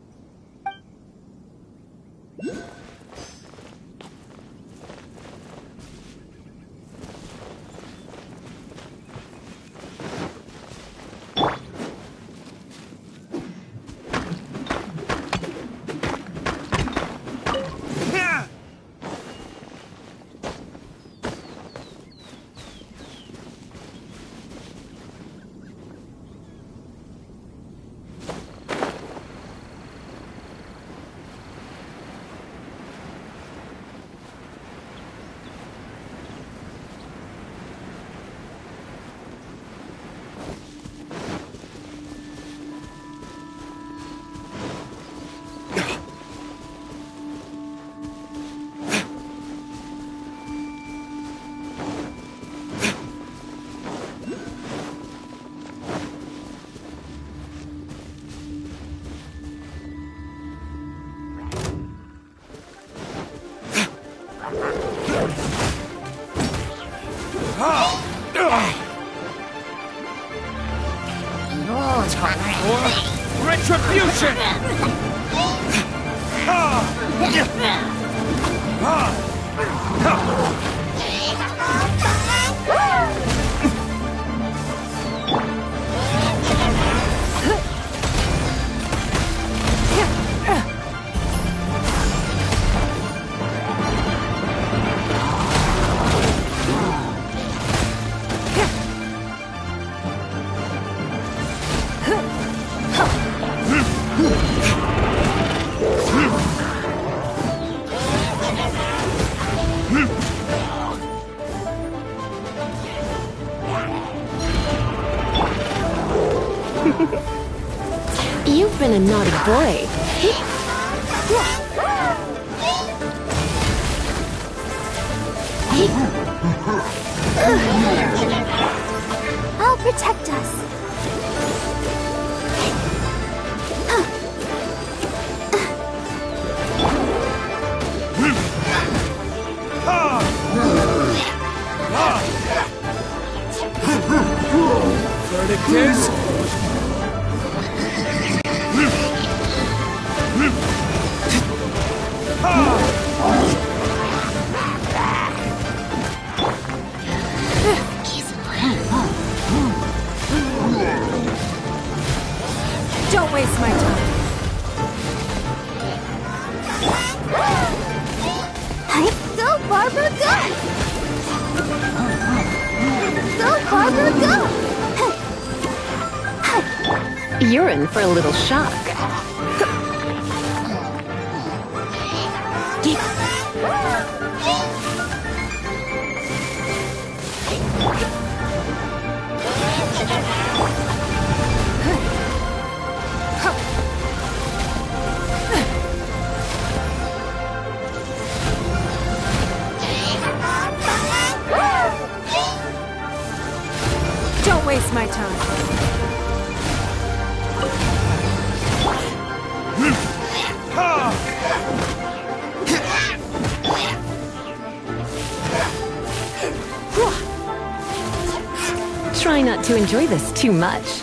retribution! You've been a naughty boy. I'll protect us. Verdict is... Don't waste my time. Go, Barbara, go! Go, Barbara, go! You're in for a little shock. Don't waste my time. Try not to enjoy this too much.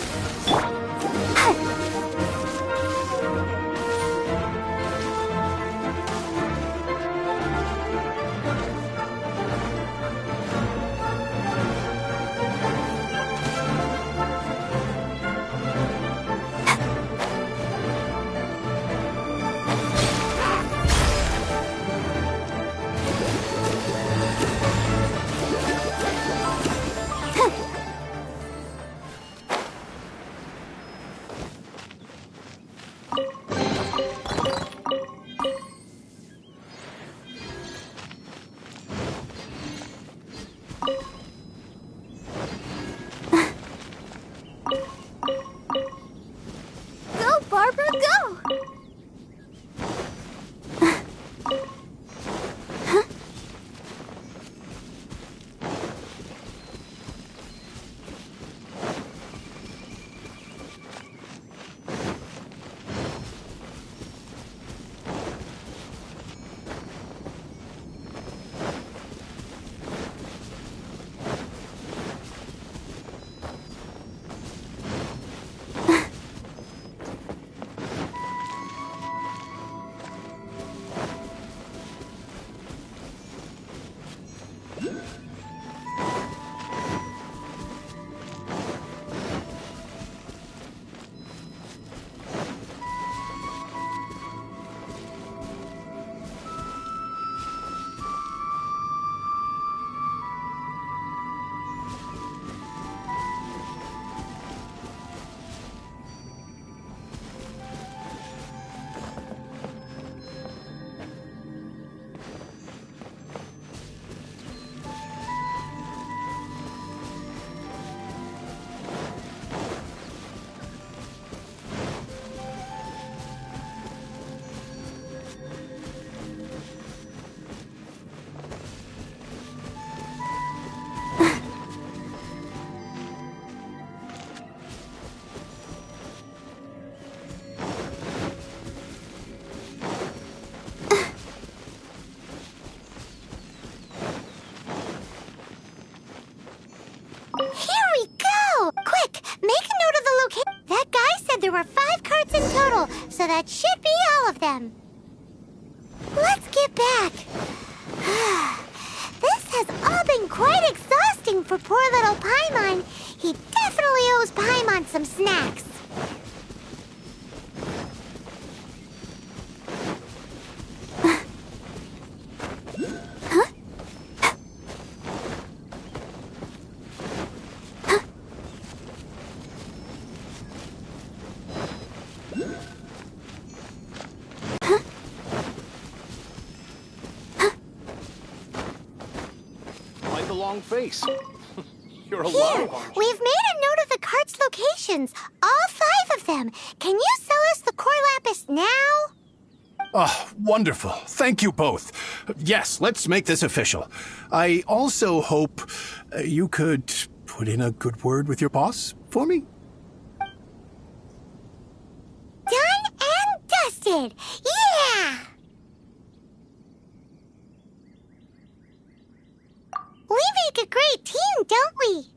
That should be all of them. Let's get back. This has all been quite exhausting for poor little Paimon. He definitely owes Paimon some snacks. Quite the long face. You're Here, alive, aren't you? we've made a note of the cart's locations. All 5 of them. Can you sell us the core lapis now? Oh, wonderful. Thank you both. Yes, let's make this official. I also hope you could put in a good word with your boss for me. Done and dusted. Yeah! We make a great team, don't we?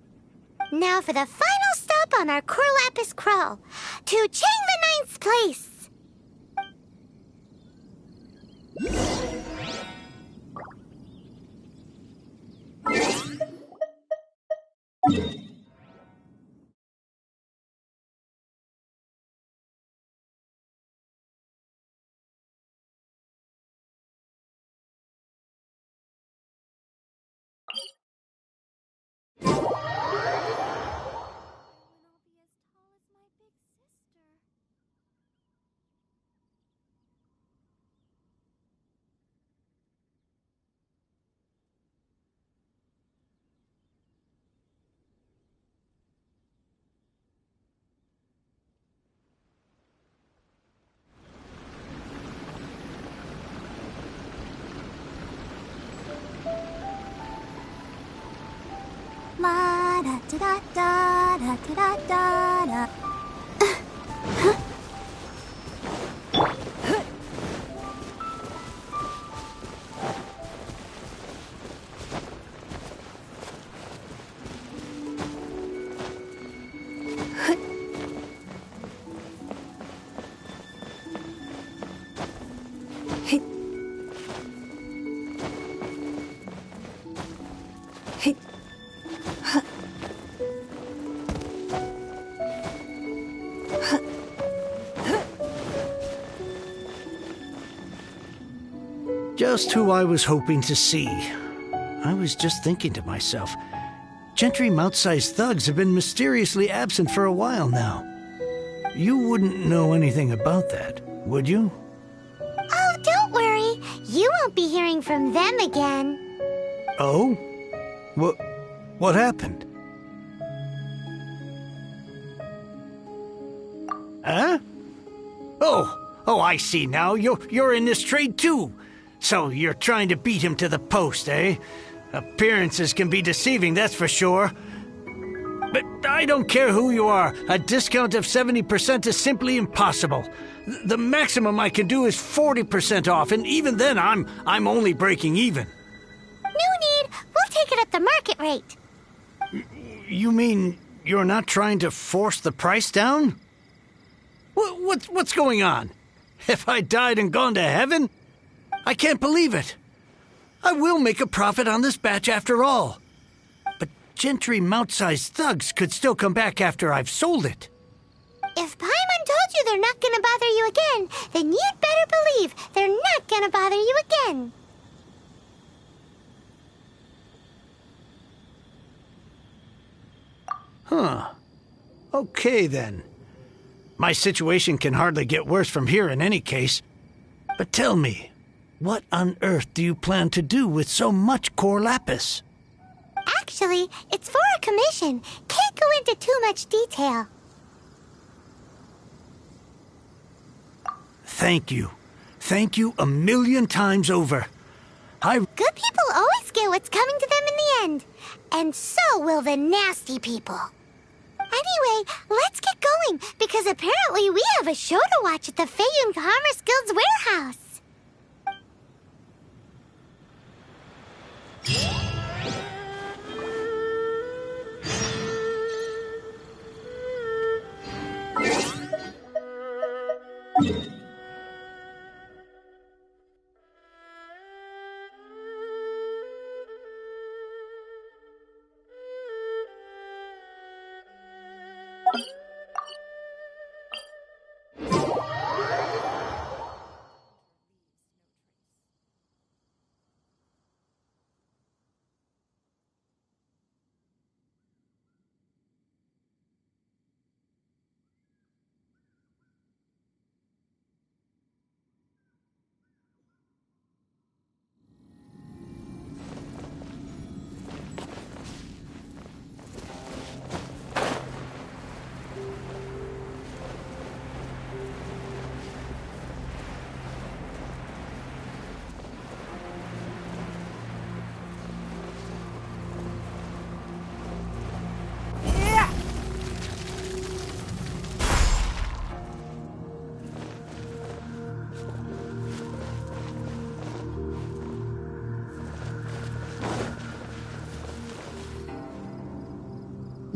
Now for the final stop on our core lapis crawl. To Chang the Ninth's place. La da da da da da da da. Just who I was hoping to see. I was just thinking to myself, Gentry mount-sized thugs have been mysteriously absent for a while now. You wouldn't know anything about that, would you? Oh, don't worry. You won't be hearing from them again. Oh? What happened? Huh? Oh, I see now. You're in this trade too. So you're trying to beat him to the post, eh? Appearances can be deceiving, that's for sure. But I don't care who you are. A discount of 70% is simply impossible. The maximum I can do is 40% off, and even then I'm only breaking even. No need. We'll take it at the market rate. You mean you're not trying to force the price down? What's going on? Have I died and gone to heaven? I can't believe it. I will make a profit on this batch after all. But Gentry mount-sized thugs could still come back after I've sold it. If Paimon told you they're not gonna bother you again, then you'd better believe they're not gonna bother you again. Huh. Okay, then. My situation can hardly get worse from here in any case. But tell me, what on earth do you plan to do with so much core lapis? Actually, it's for a commission. Can't go into too much detail. Thank you. Thank you a million times over. Good people always get what's coming to them in the end. And so will the nasty people. Anyway, let's get going, because apparently we have a show to watch at the Feiyun Commerce Guild's warehouse.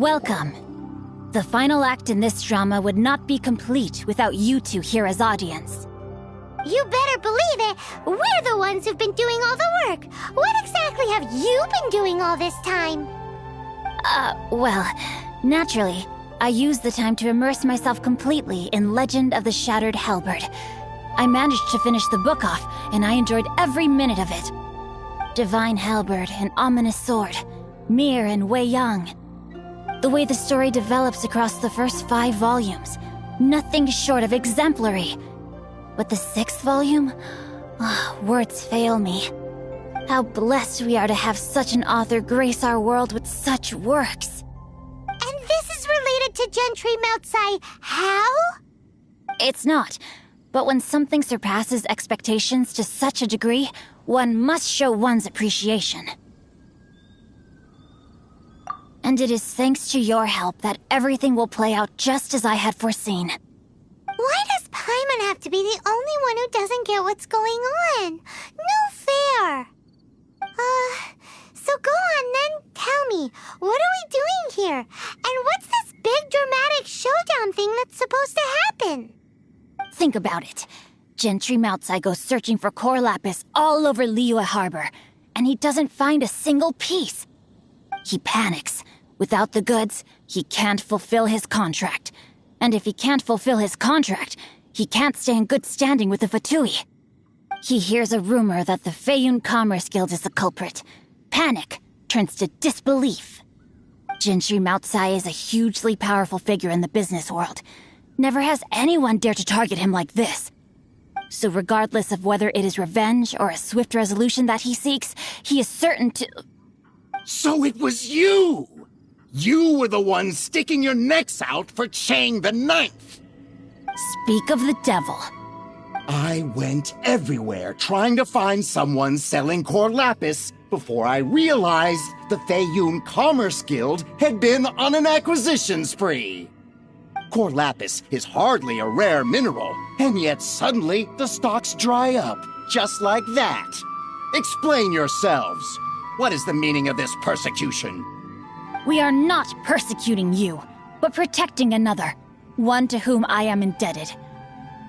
Welcome. The final act in this drama would not be complete without you two here as audience. You better believe it. We're the ones who've been doing all the work. What exactly have you been doing all this time? Well, naturally, I used the time to immerse myself completely in Legend of the Shattered Halberd. I managed to finish the book off, and I enjoyed every minute of it. Divine Halberd, an ominous sword, Mir and Wei Yang. The way the story develops across the first 5 volumes, nothing short of exemplary. But the 6th volume? Words fail me. How blessed we are to have such an author grace our world with such works. And this is related to Gentry Moutsai how? It's not. But when something surpasses expectations to such a degree, one must show one's appreciation. And it is thanks to your help that everything will play out just as I had foreseen. Why does Paimon have to be the only one who doesn't get what's going on? No fair. So go on then, tell me, what are we doing here? And what's this big dramatic showdown thing that's supposed to happen? Think about it. Gentry Moutsai goes searching for core lapis all over Liyue Harbor, and he doesn't find a single piece. He panics. Without the goods, he can't fulfill his contract. And if he can't fulfill his contract, he can't stay in good standing with the Fatui. He hears a rumor that the Feiyun Commerce Guild is the culprit. Panic turns to disbelief. Gentry Moutsai is a hugely powerful figure in the business world. Never has anyone dared to target him like this. So regardless of whether it is revenge or a swift resolution that he seeks, he is certain to... So it was you! You were the one sticking your necks out for Chang the Ninth! Speak of the devil. I went everywhere trying to find someone selling core lapis before I realized the Feiyun Commerce Guild had been on an acquisition spree. Core lapis is hardly a rare mineral, and yet suddenly the stocks dry up, just like that. Explain yourselves. What is the meaning of this persecution? We are not persecuting you, but protecting another, one to whom I am indebted.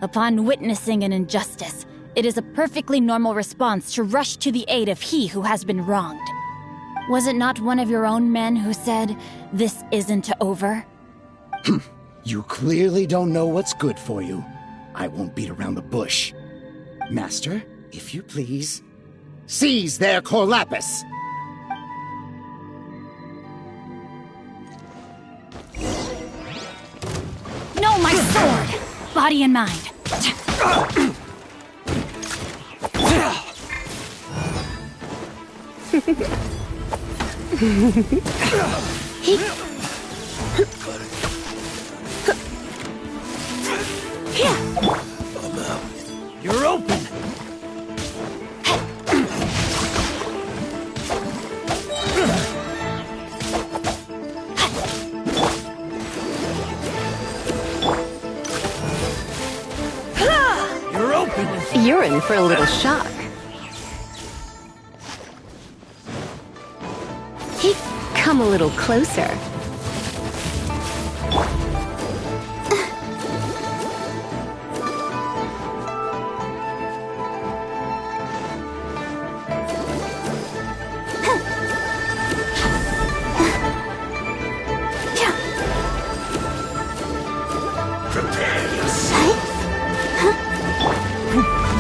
Upon witnessing an injustice, it is a perfectly normal response to rush to the aid of he who has been wronged. Was it not one of your own men who said, "This isn't over"? You clearly don't know what's good for you. I won't beat around the bush. Master, if you please, seize their core lapis! No, my sword! Body and mind. You're open! You're open! You're in for a little shock. Come a little closer.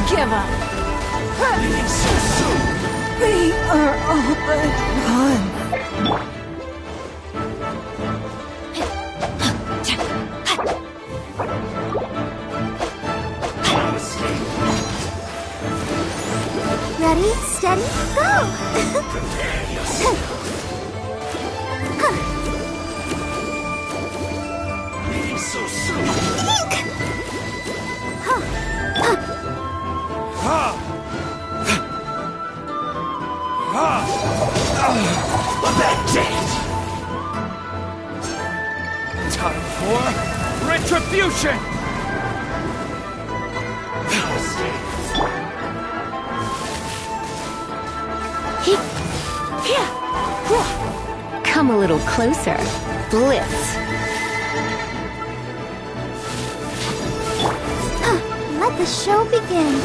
Give up. Leaving so soon. They are all but gone. Ready, steady, go! Prepare yourself. Leaving so soon. Time for retribution! Come a little closer. Blitz. Let the show begin.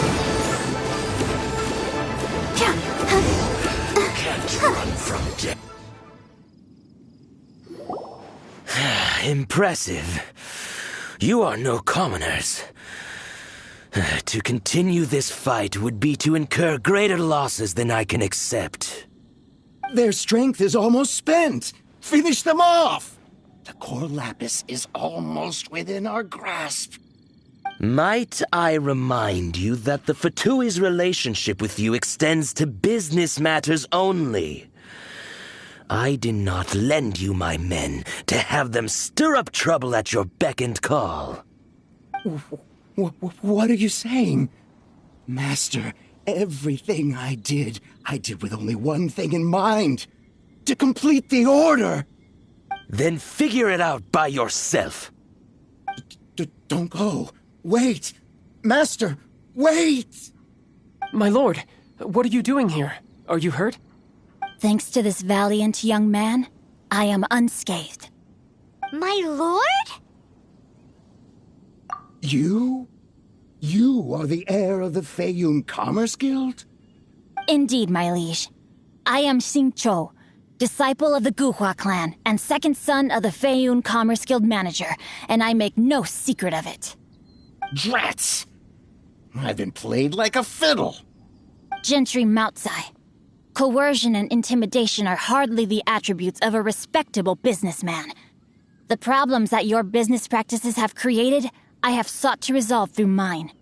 Can't run from death. Impressive. You are no commoners. To continue this fight would be to incur greater losses than I can accept. Their strength is almost spent. Finish them off! The core lapis is almost within our grasp. Might I remind you that the Fatui's relationship with you extends to business matters only? I did not lend you my men to have them stir up trouble at your beck and call. What are you saying? Master, everything I did with only one thing in mind. To complete the order. Then figure it out by yourself. Don't go. Wait! Master, wait! My lord, what are you doing here? Are you hurt? Thanks to this valiant young man, I am unscathed. My lord? You? You are the heir of the Feiyun Commerce Guild? Indeed, my liege. I am Xingqiu, disciple of the Guhua clan and second son of the Feiyun Commerce Guild manager, and I make no secret of it. Drats! I've been played like a fiddle. Gentry Moutsai. Coercion and intimidation are hardly the attributes of a respectable businessman. The problems that your business practices have created, I have sought to resolve through mine.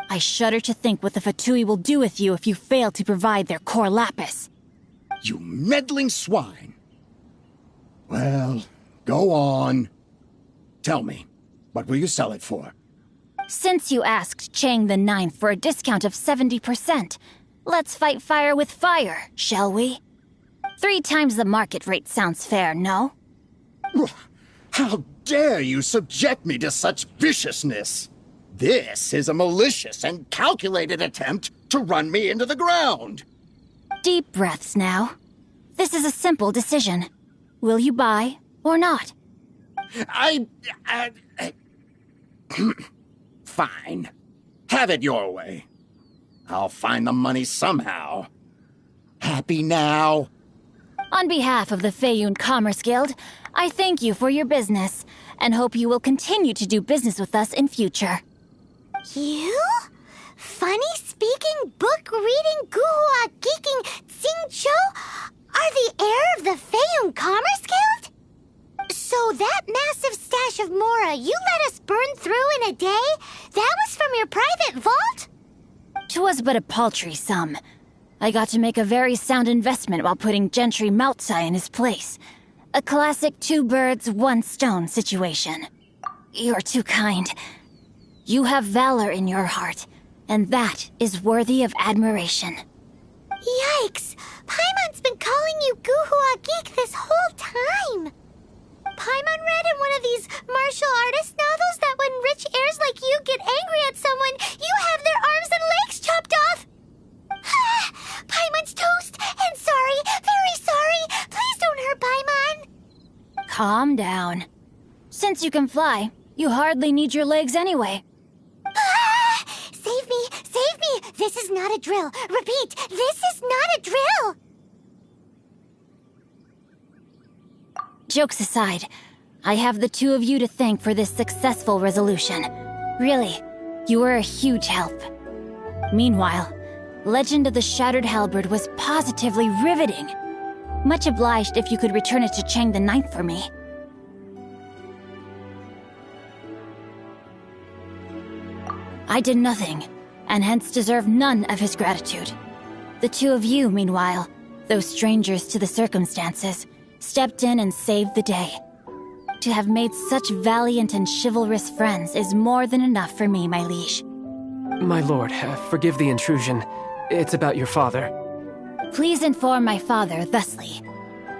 I shudder to think what the Fatui will do with you if you fail to provide their core lapis. You meddling swine. Well, go on. Tell me, what will you sell it for? Since you asked Chang the Ninth for a discount of 70%, let's fight fire with fire, shall we? 3 times the market rate sounds fair, no? How dare you subject me to such viciousness? This is a malicious and calculated attempt to run me into the ground. Deep breaths now. This is a simple decision. Will you buy or not? Fine. Have it your way. I'll find the money somehow. Happy now? On behalf of the Feiyun Commerce Guild, I thank you for your business, and hope you will continue to do business with us in future. You? Funny-speaking, book-reading, guhua geeking Xingqiu are the heir of the Feiyun Commerce Guild? So that massive stash of Mora you let us burn through in a day, that was from your private vault? 'Twas but a paltry sum. I got to make a very sound investment while putting Gentry Moutsai in his place. A classic 2 birds, 1 stone situation. You're too kind. You have valor in your heart, and that is worthy of admiration. Yikes! Paimon's been calling you Guhua Geek this whole time! Paimon read in one of these martial artist novels that when rich heirs like you get angry at someone, you have their arms and legs chopped off! Paimon's toast! And sorry, very sorry! Please don't hurt Paimon! Calm down. Since you can fly, you hardly need your legs anyway. Save me! Save me! This is not a drill! Repeat, this is not a drill! Jokes aside, I have the 2 of you to thank for this successful resolution. Really, you were a huge help. Meanwhile, Legend of the Shattered Halberd was positively riveting. Much obliged if you could return it to Chang the Ninth for me. I did nothing, and hence deserve none of his gratitude. The 2 of you, meanwhile, though strangers to the circumstances, stepped in and saved the day. To have made such valiant and chivalrous friends is more than enough for me, my liege. My lord, forgive the intrusion. It's about your father. Please inform my father thusly.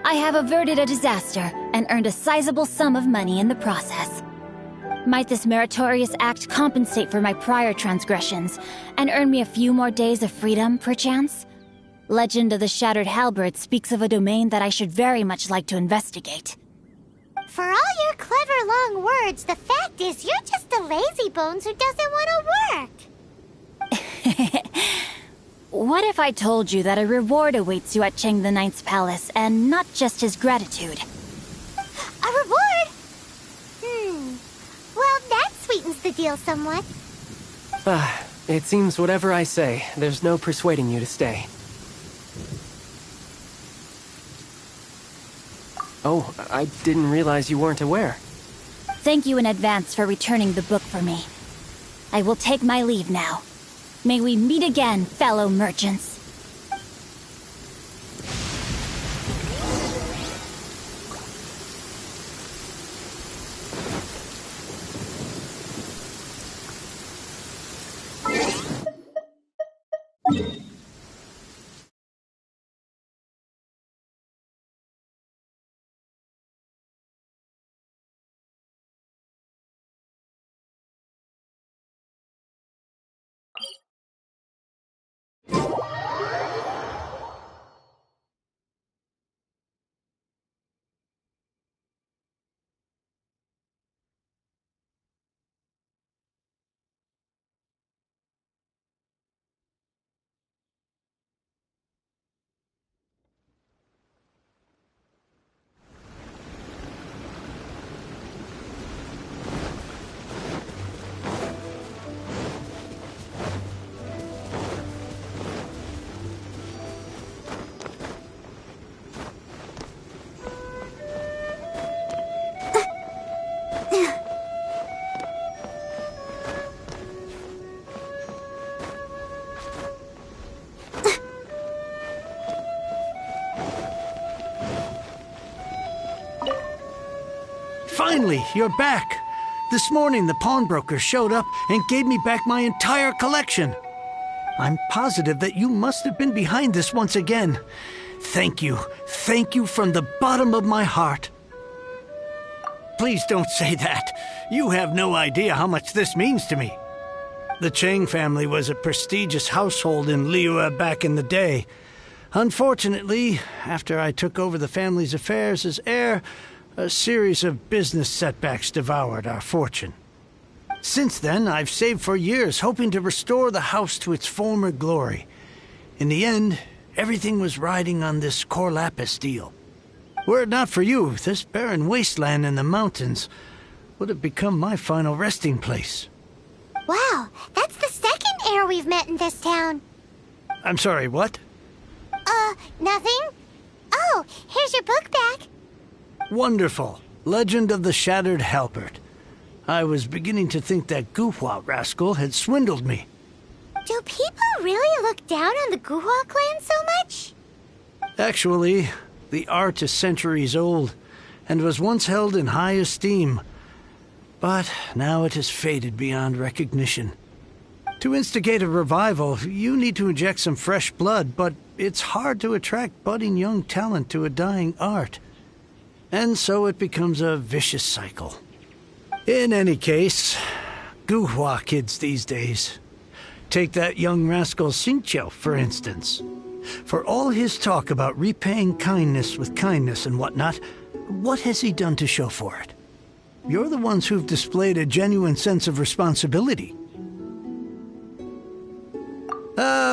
I have averted a disaster and earned a sizable sum of money in the process. Might this meritorious act compensate for my prior transgressions and earn me a few more days of freedom, perchance? Legend of the Shattered Halberd speaks of a domain that I should very much like to investigate. For all your clever long words, the fact is you're just a lazy bones who doesn't want to work. What if I told you that a reward awaits you at Cheng the Ninth's palace, and not just his gratitude? A reward? Well, that sweetens the deal somewhat. It seems whatever I say, there's no persuading you to stay. Oh, I didn't realize you weren't aware. Thank you in advance for returning the book for me. I will take my leave now. May we meet again, fellow merchants. Finally, you're back. This morning, the pawnbroker showed up and gave me back my entire collection. I'm positive that you must have been behind this once again. Thank you. Thank you from the bottom of my heart. Please don't say that. You have no idea how much this means to me. The Chang family was a prestigious household in Liyue back in the day. Unfortunately, after I took over the family's affairs as heir, a series of business setbacks devoured our fortune. Since then, I've saved for years, hoping to restore the house to its former glory. In the end, everything was riding on this Corlapis deal. Were it not for you, this barren wasteland in the mountains would have become my final resting place. Wow, that's the second heir we've met in this town. I'm sorry, what? Nothing? Oh, here's your book back. Wonderful. Legend of the Shattered Halberd. I was beginning to think that Guhua rascal had swindled me. Do people really look down on the Guhua clan so much? Actually, the art is centuries old, and was once held in high esteem. But now it has faded beyond recognition. To instigate a revival, you need to inject some fresh blood, but it's hard to attract budding young talent to a dying art. And so it becomes a vicious cycle. In any case, Guhua kids these days. Take that young rascal Xingqiu, for instance. For all his talk about repaying kindness with kindness and whatnot, what has he done to show for it? You're the ones who've displayed a genuine sense of responsibility.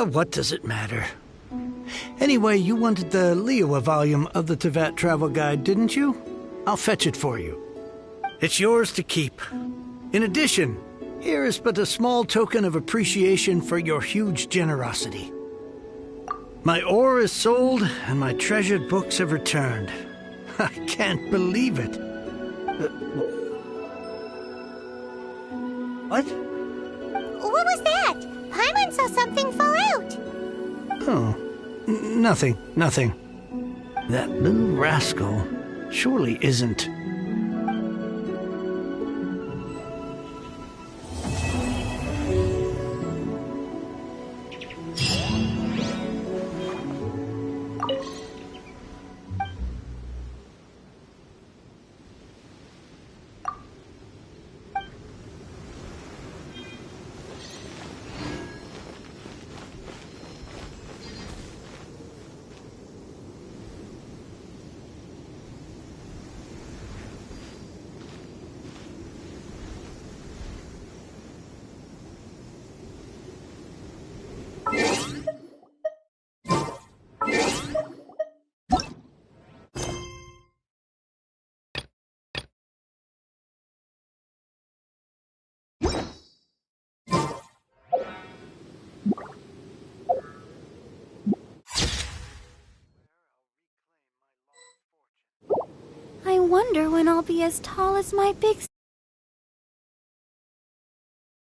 What does it matter? Anyway, you wanted the Liyue volume of the Teyvat travel guide, didn't you? I'll fetch it for you. It's yours to keep. In addition, here is but a small token of appreciation for your huge generosity. My ore is sold, and my treasured books have returned. I can't believe it. What? What was that? Paimon saw something fall out. Oh, nothing. That little rascal surely isn't. wonder when I'll be as tall as my big